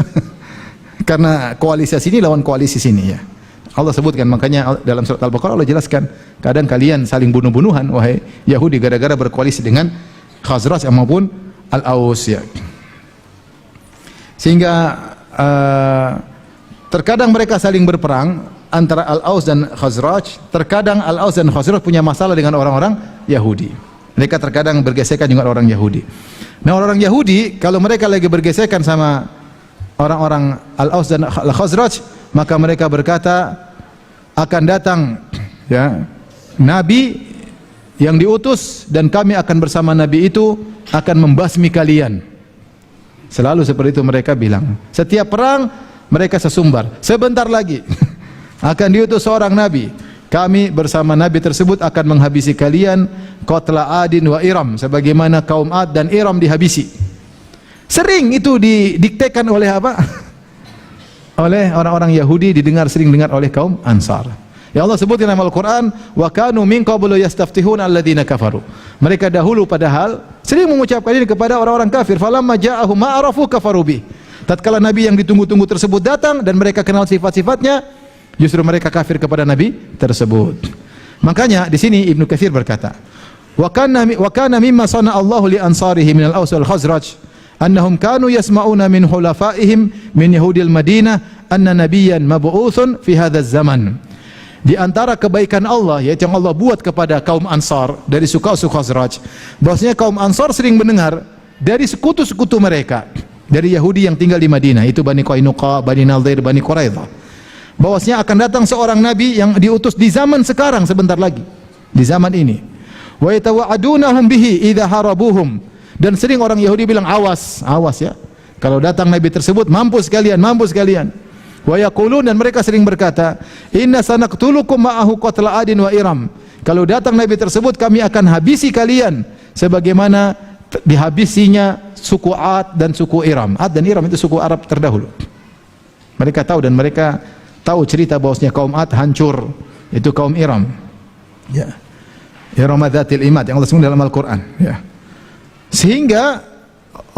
Karena koalisi sini lawan koalisi sini ya. Allah sebutkan, makanya dalam surat Al-Baqarah Allah jelaskan, kadang kalian saling bunuh-bunuhan wahai Yahudi gara-gara berkoalisi dengan Khazraj maupun Al-Aus ya. Sehingga terkadang mereka saling berperang antara Al-Aus dan Khazraj. Terkadang Al-Aus dan Khazraj punya masalah dengan orang-orang Yahudi. Mereka terkadang bergesekan dengan orang Yahudi. Nah, orang Yahudi kalau mereka lagi bergesekan sama orang-orang Al-Aus dan Al-Khazraj, maka mereka berkata akan datang ya nabi yang diutus dan kami akan bersama nabi itu akan membasmi kalian. Selalu seperti itu mereka bilang. Setiap perang mereka sesumbar. Sebentar lagi akan diutus seorang nabi. Kami bersama nabi tersebut akan menghabisi kalian qatla Adin wa Iram, sebagaimana kaum Ad dan Iram dihabisi. Sering itu didiktekan oleh apa? Oleh orang-orang Yahudi, didengar sering dengar oleh kaum Ansar. Ya Allah sebutkan dalam Al-Qur'an, wa kanu min qablu yastaftihuna alladziina kafaru. Mereka dahulu padahal sering mengucapkan ini kepada orang-orang kafir, falamma ja'ahum ma arafu kafaru bih. Tatkala nabi yang ditunggu-tunggu tersebut datang dan mereka kenal sifat-sifatnya, justru mereka kafir kepada nabi tersebut. Makanya di sini Ibnu Katsir berkata, wa kana mimma sana Allahu li ansarihi min al-Aus wal Khazraj annahum kanu yasma'una min hulafaihim min Yahudil Madinah anna nabiyyan mab'utsun fi hadzal zaman. Di antara kebaikan Allah yaitu yang Allah buat kepada kaum Ansar dari suku Khazraj, bahwasanya kaum Ansar sering mendengar dari sekutu-sekutu mereka dari Yahudi yang tinggal di Madinah, itu Bani Qainuqa, Bani Nadhir, Bani Quraidah, bahwasanya akan datang seorang nabi yang diutus di zaman sekarang sebentar lagi, di zaman ini. Wa yatawa'adunahum bihi idza harabuhum, dan sering orang Yahudi bilang awas, awas ya. Kalau datang nabi tersebut mampus kalian, mampus kalian. Wa yaqulun, dan mereka sering berkata, inna sanaqtulukum ma'ahu qatla Adin wa Iram. Kalau datang nabi tersebut kami akan habisi kalian sebagaimana dihabisinya suku Ad dan suku Iram. Ad dan Iram itu suku Arab terdahulu. Mereka tahu dan mereka tahu cerita bahwasanya kaum Ad hancur, itu kaum Iram. Ya. Iram dzatil imad yang Allah sebut dalam Al-Qur'an, ya. Sehingga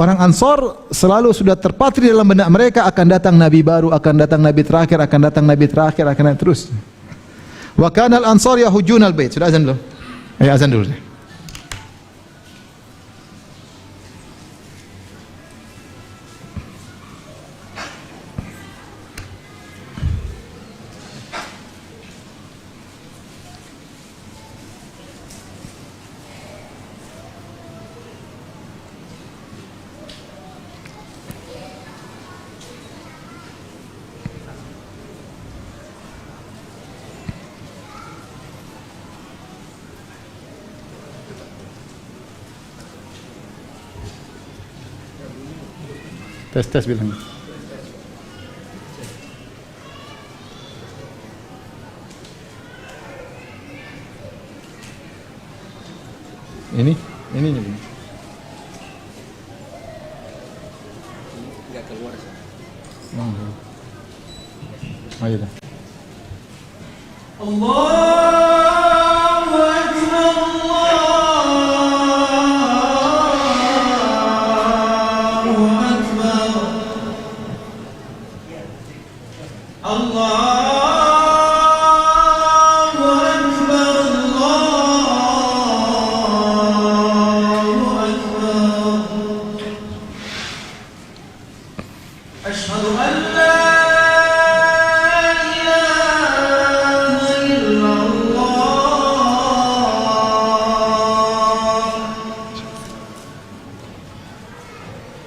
orang Ansar selalu sudah terpatri dalam benak mereka akan datang nabi baru, akan datang nabi terakhir, akan datang nabi terakhir, akan terus. Wa kana al-ansar yahujjuna al-bait. Sudah azan belum? Ayo azan dulu. Tes bilang. Ininya begini. Nggak keluar sih. Ayo dah. Allahu Akbar, Allahu Akbar, Allahu Akbar, Allahu Akbar. Asyhadu an la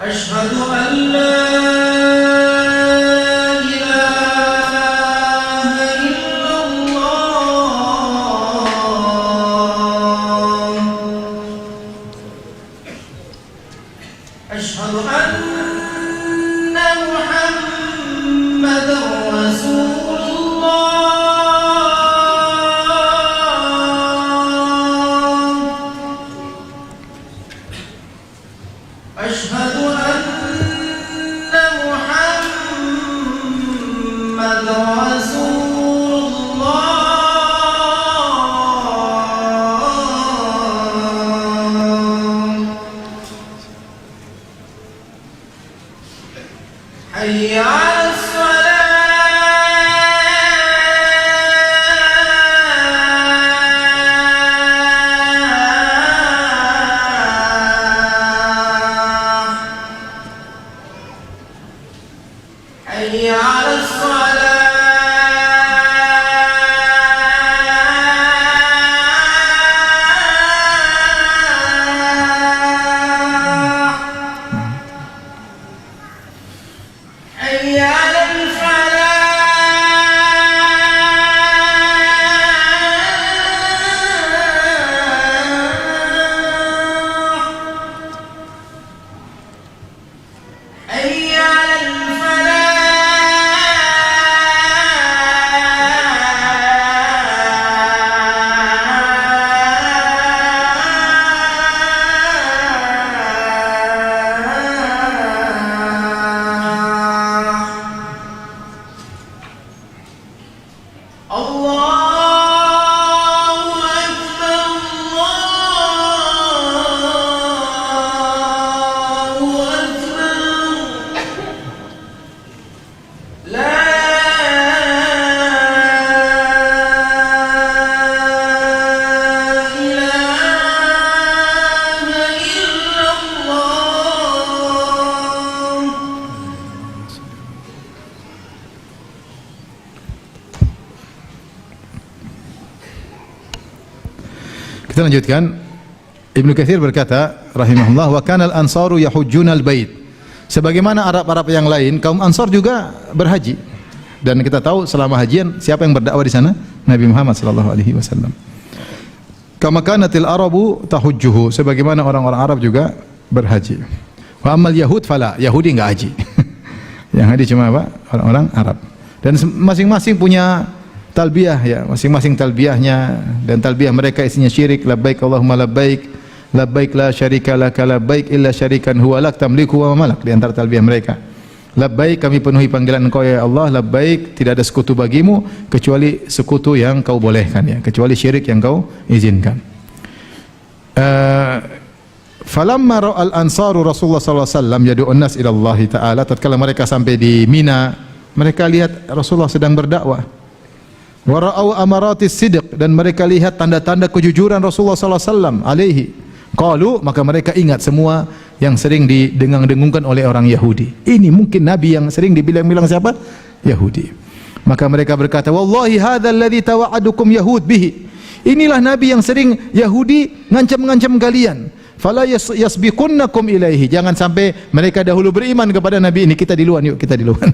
أشهد أن لا إله إلا الله أشهد أن محمدا رسول الله أشهد أن محمد رسول الله حي على حي على الصلاة حي على الفلاح حي على الله أكبر الله أكبر لا إله إلا الله. Kita lanjutkan. Ibnu Katsir berkata rahimahullah, wa kana al-ansaru yahujjuna al-bait. Sebagaimana Arab-Arab yang lain, kaum Ansar juga berhaji. Dan kita tahu selama hajian siapa yang berdakwah di sana? Nabi Muhammad sallallahu alaihi wasallam. Kama kanatil arabu tahujjuhu, sebagaimana orang-orang Arab juga berhaji. Wa amal yahud fala, Yahudi enggak haji. Yang haji cuma apa? Orang-orang Arab. Dan masing-masing punya talbiyah ya, masing-masing talbiyahnya, dan talbiyah mereka isinya syirik, labbaik Allahumma labbaik, labbaik la syarika laka labbaik illa syarikan huwa lak tamliku wa malak, di antara talbiyah mereka. Labbaik, kami penuhi panggilan Engkau ya Allah, labbaik, tidak ada sekutu bagimu kecuali sekutu yang Kau bolehkan ya, kecuali syirik yang Kau izinkan. Falamma ra'al ansaru Rasulullah sallallahu alaihi wasallam yad'un nas ila Allah taala, tatkala mereka sampai di Mina, mereka lihat Rasulullah sedang berdakwah. Wa ra'au amaratis sidq, dan mereka lihat tanda-tanda kejujuran Rasulullah sallallahu alaihi wasallam alaihi. Qalu, maka mereka ingat semua yang sering didengung-dengungkan oleh orang Yahudi. Ini mungkin nabi yang sering dibilang-bilang siapa? Yahudi. Maka mereka berkata, wallahi hadzal ladzi tawa'adukum yahud bihi. Inilah nabi yang sering Yahudi ngancam-ngancam kalian. Fala yasbiqunnakum ilaihi. Jangan sampai mereka dahulu beriman kepada nabi ini. Kita duluan, yuk kita duluan.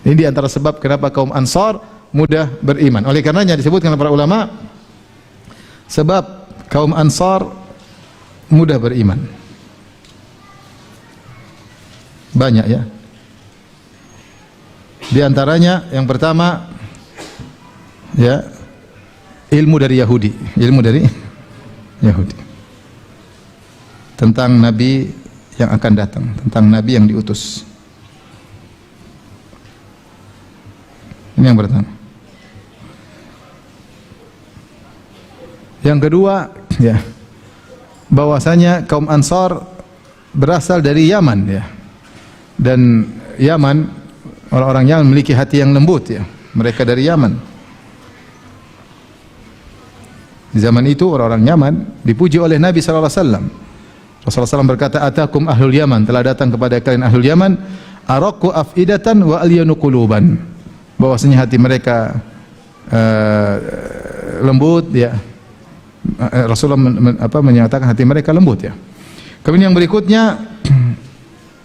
Ini di antara sebab kenapa kaum Ansar mudah beriman. Oleh karenanya disebutkan oleh para ulama, sebab kaum Ansar mudah beriman. Banyak ya. Di antaranya yang pertama ya, ilmu dari Yahudi, ilmu dari Yahudi tentang nabi yang akan datang, tentang nabi yang diutus. Ini yang pertama. Yang kedua, ya, bahwasanya kaum Ansar berasal dari Yaman, ya. Dan Yaman, orang-orang Yaman memiliki hati yang lembut, ya. Mereka dari Yaman. Di zaman itu orang-orang Yaman dipuji oleh Nabi sallallahu alaihi wasallam. Rasulullah SAW berkata, "Atakum ahlul Yaman," telah datang kepada kalian ahlul Yaman, "Araqqu afidatan wa alyanu quluban." Bahwasanya hati mereka lembut, ya. Rasulullah menyatakan hati mereka lembut, ya. Kemudian yang berikutnya,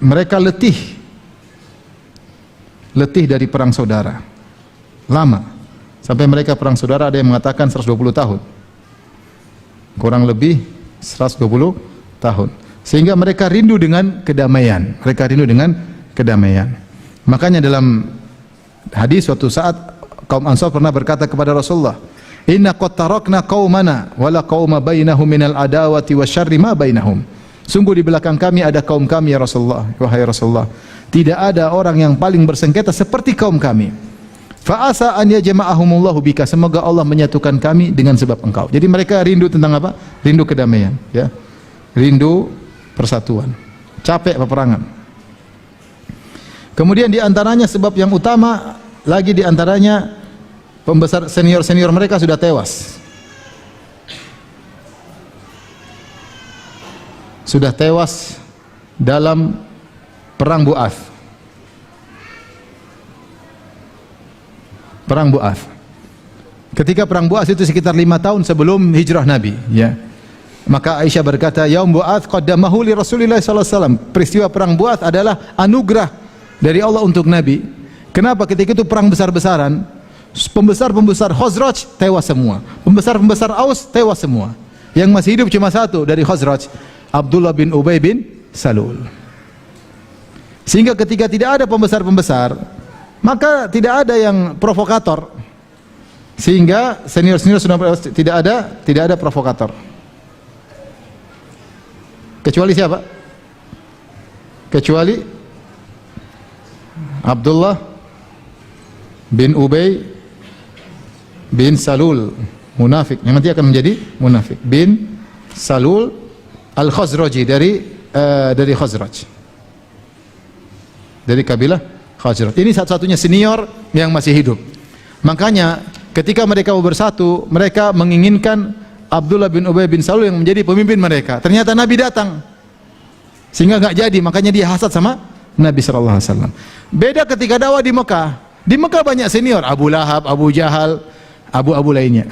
mereka letih dari perang saudara, lama, sampai mereka perang saudara ada yang mengatakan 120 tahun, kurang lebih 120 tahun, sehingga mereka rindu dengan kedamaian. Mereka rindu dengan kedamaian. Makanya dalam hadis suatu saat kaum Ansar pernah berkata kepada Rasulullah, "Inna qad tarakna qaumana wala qauma bainahum minal adawati wasyarri ma bainahum." Sungguh di belakang kami ada kaum kami ya Rasulullah, wahai Rasulullah. Tidak ada orang yang paling bersengketa seperti kaum kami. Fa asa an yajma'ahumullahu bika, semoga Allah menyatukan kami dengan sebab engkau. Jadi mereka rindu tentang apa? Rindu kedamaian, ya. Rindu persatuan. Capek peperangan. Kemudian di antaranya sebab yang utama lagi di antaranya pembesar senior-senior mereka sudah tewas. Sudah tewas dalam perang Bu'ath. Perang Bu'ath. Ketika perang Bu'ath itu sekitar 5 tahun sebelum hijrah Nabi, ya. Maka Aisyah berkata, "Yaum Bu'ath qaddamahu li Rasulillah sallallahu alaihi wasallam." Peristiwa perang Bu'ath adalah anugerah dari Allah untuk Nabi. Kenapa? Ketika itu perang besar-besaran, pembesar-pembesar Khazraj tewas semua. Pembesar-pembesar Aus tewas semua. Yang masih hidup cuma satu dari Khazraj, Abdullah bin Ubay bin Salul. Sehingga ketika tidak ada pembesar-pembesar, maka tidak ada yang provokator. Sehingga senior-senior sudah tidak ada provokator. Kecuali siapa? Kecuali Abdullah bin Ubay bin Salul, munafik, yang nanti akan menjadi munafik, bin Salul Al-Khazraji dari Khazraj, dari kabilah Khazraj. Ini satu-satunya senior yang masih hidup. Makanya ketika mereka bersatu, mereka menginginkan Abdullah bin Ubay bin Salul yang menjadi pemimpin mereka. Ternyata Nabi datang, sehingga enggak jadi. Makanya dia hasad sama Nabi sallallahu alaihi wasallam. Beda ketika dakwah di Mekah. Di Mekah banyak senior, Abu Lahab, Abu Jahal, abu-abu lainnya.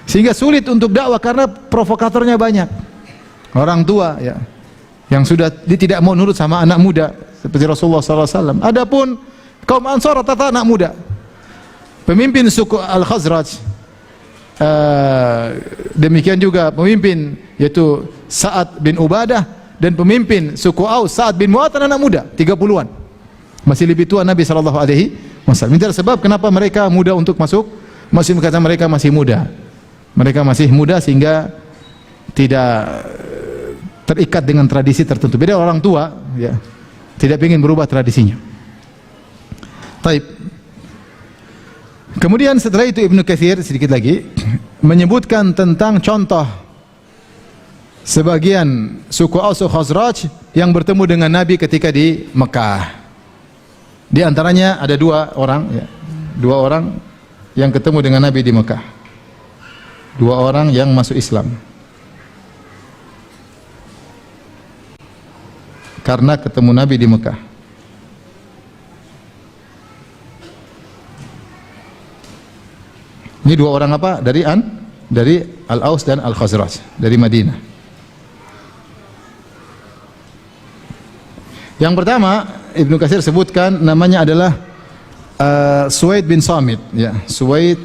Sehingga sulit untuk dakwah karena provokatornya banyak. Orang tua, ya, yang sudah dia tidak mau nurut sama anak muda seperti Rasulullah sallallahu alaihi wasallam. Adapun kaum Ansar rata-rata anak muda. Pemimpin suku Al-Khazraj, demikian juga pemimpin yaitu Sa'ad bin Ubadah, dan pemimpin suku Aus Sa'ad bin Mu'adh anak muda 30-an. Masih lebih tua Nabi sallallahu alaihi wasallam. Itu sebab kenapa mereka muda untuk masuk. Masih kata mereka masih muda. Mereka masih muda sehingga tidak terikat dengan tradisi tertentu. Beda orang tua, ya, tidak ingin berubah tradisinya. Taib. Kemudian setelah itu Ibnu Katsir sedikit lagi menyebutkan tentang contoh sebagian suku Aus Khazraj yang bertemu dengan Nabi ketika di Mekah. Di antaranya ada dua orang yang ketemu dengan Nabi di Mekah. Dua orang yang masuk Islam karena ketemu Nabi di Mekah. Ini dua orang apa? Dari Al-Aus dan Al-Khazraj, dari Madinah. Yang pertama Ibnu Katsir sebutkan namanya adalah Suwaid bin Samit, ya, Suwaid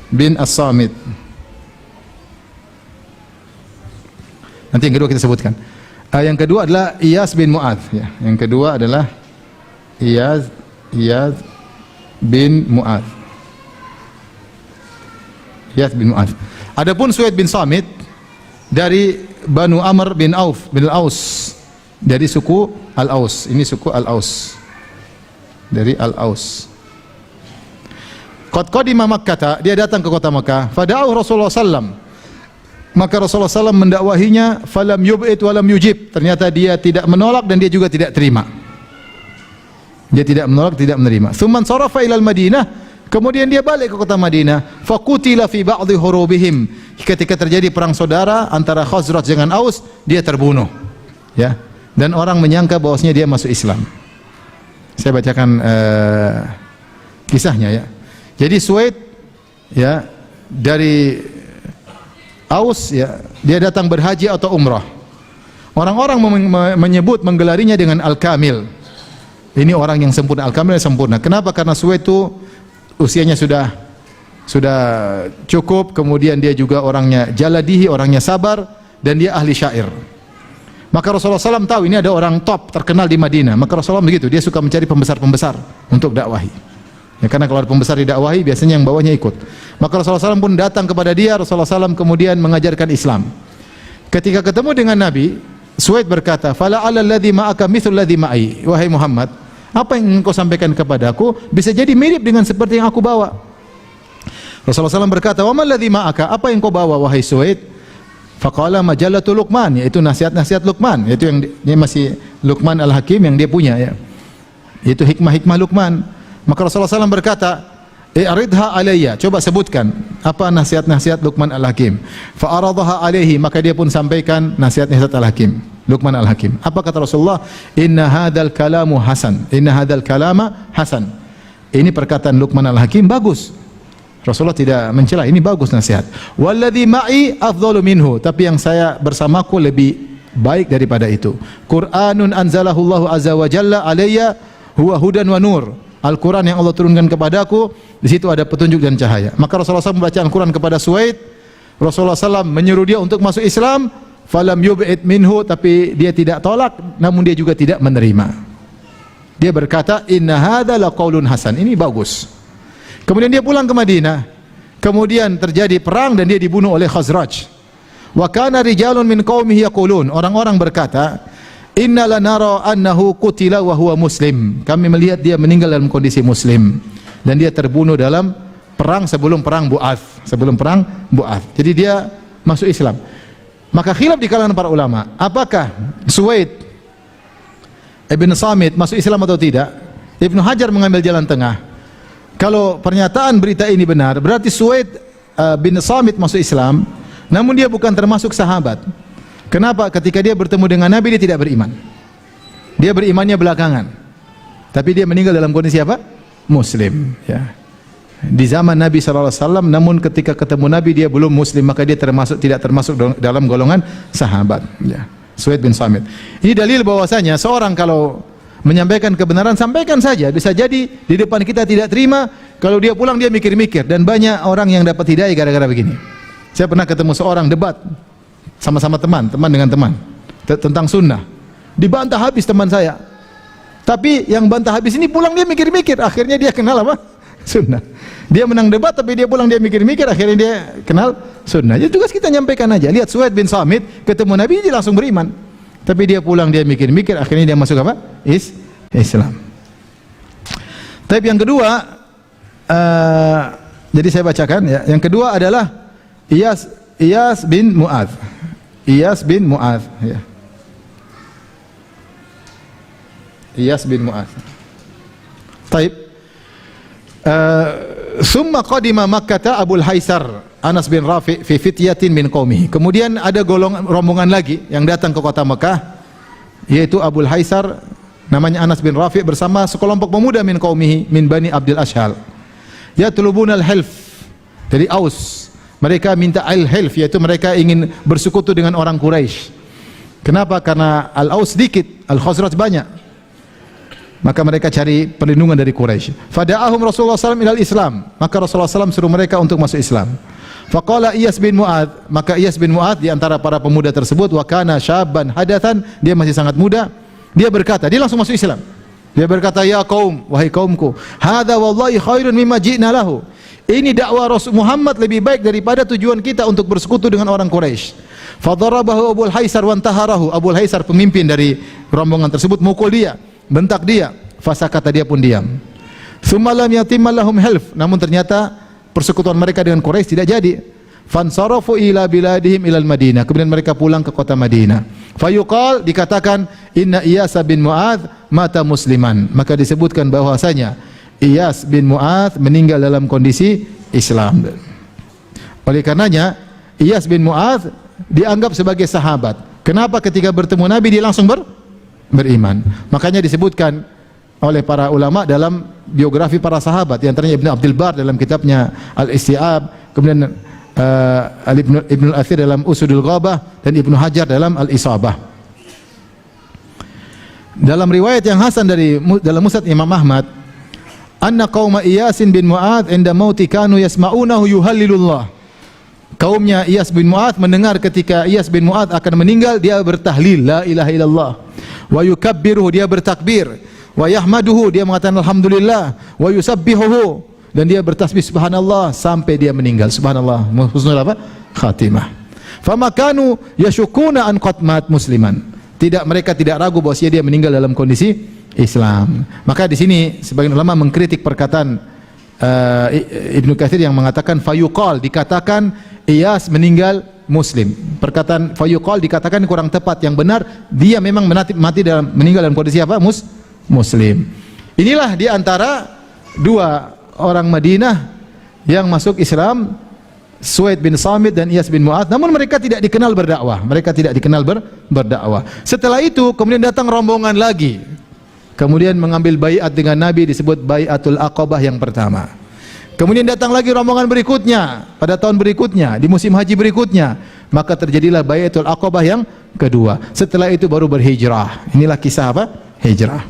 bin As-Samit. Nanti yang kedua kita sebutkan. Yang kedua adalah Iyas bin Mu'adh, ya. Yang kedua adalah Iyas Iyad bin Mu'adz. Iyad bin Mu'adz. Adapun Suwaid bin Samit dari Banu Amr bin Auf bin Al-Aus, dari suku Al-Aus. Ini suku Al-Aus, dari Al-Aus. Qad qadima Makkah, dia datang ke kota Makkah. Fada'ahu Rasulullah sallam, maka Rasulullah sallam mendakwahinya. Falam yub'id walam yujib, ternyata dia tidak menolak dan dia juga tidak terima. Dia tidak menolak, tidak menerima. Tsumman sarafa ilal Madinah, kemudian dia balik ke kota Madinah. Faqutila fi ba'dhi hurubihim, ketika terjadi perang saudara antara Khazraj dengan Aus, dia terbunuh. Ya, dan orang menyangka bahwasanya dia masuk Islam. Saya bacakan kisahnya ya. Jadi Suwaid ya dari Aus ya, dia datang berhaji atau umrah. Orang-orang menyebut, menggelarinya dengan Al-Kamil. Ini orang yang sempurna, Al-Kamil yang sempurna. Kenapa? Karena Suwaid itu usianya sudah cukup, kemudian dia juga orangnya jaladihi, orangnya sabar, dan dia ahli syair. Maka Rasulullah SAW tahu ini ada orang top terkenal di Madinah. Maka Rasulullah begitu, dia suka mencari pembesar-pembesar untuk dakwahi. Ya, karena kalau ada pembesar didakwahi, biasanya yang bawahnya ikut. Maka Rasulullah SAW pun datang kepada dia. Rasulullah SAW kemudian mengajarkan Islam. Ketika ketemu dengan Nabi, Suwaid berkata, "Fala 'ala alladhi ma'aka mithlul ladzi ma'i." Wahai Muhammad, apa yang engkau sampaikan kepadaku bisa jadi mirip dengan seperti yang aku bawa. Rasulullah SAW berkata, "Wa mal ladzi ma'aka?" Apa yang kau bawa wahai Suwaid? Faqala majallatu Luqman, yaitu nasihat-nasihat Luqman, yaitu yang dia masih Luqman Al-Hakim yang dia punya ya. Itu hikmah-hikmah Luqman. Maka Rasulullah SAW berkata, "I'ridha alayya." Coba sebutkan apa nasihat-nasihat Luqman Al-Hakim. Fa'aradaha alaihi, maka dia pun sampaikan nasihat-nasihat Al-Hakim, Luqman Al-Hakim. Apa kata Rasulullah? "Inna hadzal kalamu hasan." Inna hadzal kalama hasan. Ini perkataan Luqman Al-Hakim bagus. Rasulullah tidak mencela, ini bagus nasihat. "Walladzi ma'i afdalu minhu." Tapi yang saya bersamaku lebih baik daripada itu. "Qur'anun anzalahu Allahu azza wa jalla alayya huwa hudan wa nur." Al-Quran yang Allah turunkan kepadaku, di situ ada petunjuk dan cahaya. Maka Rasulullah SAW membaca Al-Quran kepada Suwaid. Rasulullah SAW menyuruh dia untuk masuk Islam. Falam yub'id minhu, tapi dia tidak tolak, namun dia juga tidak menerima. Dia berkata, "Inna hadza laqaulun hasan." Ini bagus. Kemudian dia pulang ke Madinah. Kemudian terjadi perang dan dia dibunuh oleh Khazraj. Wa kana rijalun min qaumihi yaqulun, orang-orang berkata, "Inna lanara annahu qutila wa huwa muslim." Kami melihat dia meninggal dalam kondisi muslim dan dia terbunuh dalam perang sebelum perang Bu'ath, Jadi dia masuk Islam. Maka khilaf di kalangan para ulama, apakah Suwaid Ibn Samit masuk Islam atau tidak? Ibnu Hajar mengambil jalan tengah. Kalau pernyataan berita ini benar, berarti Suwaid bin Samit masuk Islam, namun dia bukan termasuk sahabat. Kenapa? Ketika dia bertemu dengan Nabi, dia tidak beriman. Dia berimannya belakangan. Tapi dia meninggal dalam kondisi apa? Muslim. Ya. Di zaman Nabi SAW, namun ketika ketemu Nabi dia belum Muslim, maka dia tidak termasuk dalam golongan sahabat. Ya. Suwaid bin Samit. Ini dalil bahwasanya seorang kalau menyampaikan kebenaran, sampaikan saja. Bisa jadi di depan kita tidak terima, kalau dia pulang dia mikir-mikir. Dan banyak orang yang dapat hidayah gara-gara begini. Saya pernah ketemu seorang debat sama-sama teman dengan teman tentang sunnah, dibantah habis teman saya. Tapi yang bantah habis ini pulang dia mikir-mikir, akhirnya dia kenal apa? Sunnah. Dia menang debat tapi dia pulang dia mikir-mikir, akhirnya dia kenal sunnah. Jadi tugas kita nyampaikan aja. Lihat Suwaid bin Samit ketemu Nabi dia langsung beriman, tapi dia pulang dia mikir-mikir, akhirnya dia masuk apa? Islam. Tapi yang kedua, jadi saya bacakan ya. Yang kedua adalah Iyas bin Mu'adz. Iyas bin Mu'adz ya. Iyas bin Mu'adz. Taib. Summa qadima Makkah Abul Haisar Anas bin Rafi' fi fityatin min qaumihi. Kemudian ada rombongan lagi yang datang ke kota Mekah, yaitu Abul Haisar, namanya Anas bin Rafi' bersama sekelompok pemuda min qaumihi min Bani Abdul Ashhal. Yatlubuna al-hilf, dari Aus. Mereka minta al-hilf, yaitu mereka ingin bersekutu dengan orang Quraisy. Kenapa? Karena Al-Aus sedikit, Al-Khazraj banyak. Maka mereka cari perlindungan dari Quraisy. Fada'ahum Rasulullah SAW ilal Islam. Maka Rasulullah SAW suruh mereka untuk masuk Islam. Faqala Iyas bin Mu'adz, maka Iyas bin Mu'adz di antara para pemuda tersebut, wa kana syabban hadatsan, dia masih sangat muda. Dia berkata, dia langsung masuk Islam. Dia berkata, ya kaum, wahai kaumku, hadza wallahi khairun mimma ji'na lahu. Ini dakwah Rasul Muhammad lebih baik daripada tujuan kita untuk bersekutu dengan orang Quraisy. Fadarabahu Abul Haisar wa antaharahu. Abul Haisar pemimpin dari rombongan tersebut mukul dia, bentak dia. Fasakata, dia pun diam. Tsumma lam yatimma lahum hilf. Namun ternyata persekutuan mereka dengan Quraisy tidak jadi. Fansarafu ila biladihim ilal Madinah. Kemudian mereka pulang ke kota Madinah. Fayuqal, dikatakan, inna Iyas bin Mu'adz mata musliman. Maka disebutkan bahwasanya Iyas bin Mu'adz meninggal dalam kondisi Islam. Oleh karenanya Iyas bin Mu'adz dianggap sebagai sahabat. Kenapa ketika bertemu Nabi dia langsung beriman? Makanya disebutkan oleh para ulama dalam biografi para sahabat, di antaranya Ibnu Abdul Bar dalam kitabnya Al-Isti'ab, kemudian Ibnu Al-Athir dalam Usudul Ghabah, dan Ibnu Hajar dalam Al-Isabah. Dalam riwayat yang hasan dalam Musnad Imam Ahmad, anna qauma Iyas bin Mu'adz inda mauti kanu yasma'unahu yuhallilullah. Kaumnya Iyas bin Mu'adz mendengar ketika Iyas bin Mu'adz akan meninggal, dia bertahlil la ilaha illallah, wa yukabbiruhu, dia bertakbir, wa yahmaduhu, dia mengatakan alhamdulillah, wa yusabbihuhu, dan dia bertasbih subhanallah sampai dia meninggal. Subhanallah, husnul apa? Khatimah. Fama kanu yashukuna an qad mat musliman. Mereka tidak ragu bahwa dia meninggal dalam kondisi Islam. Maka di sini sebagian ulama mengkritik perkataan Ibnu Katsir yang mengatakan fayuqal, dikatakan Iyas meninggal muslim. Perkataan fayuqal dikatakan kurang tepat. Yang benar dia memang meninggal dalam kondisi apa? Muslim. Inilah di antara dua orang Madinah yang masuk Islam, Suaid bin Samit dan Iyas bin Mu'adz. Namun mereka tidak dikenal berdakwah. Berdakwah. Setelah itu kemudian datang rombongan lagi, kemudian mengambil baiat dengan Nabi, disebut Baiatul Aqabah yang pertama. Kemudian datang lagi rombongan berikutnya pada tahun berikutnya, di musim haji berikutnya, maka terjadilah Baiatul Aqabah yang kedua. Setelah itu baru berhijrah. Inilah kisah apa? Hijrah.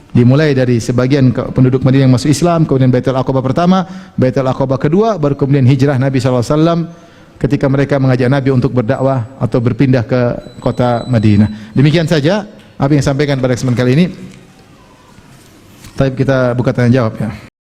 Dimulai dari sebagian penduduk Madinah yang masuk Islam, kemudian Baitul Aqabah pertama, Baitul Aqabah kedua, baru kemudian hijrah Nabi SAW ketika mereka mengajak Nabi untuk berdakwah atau berpindah ke kota Madinah. Demikian saja apa yang disampaikan pada kesempatan kali ini. Tapi kita buka tanya jawab ya.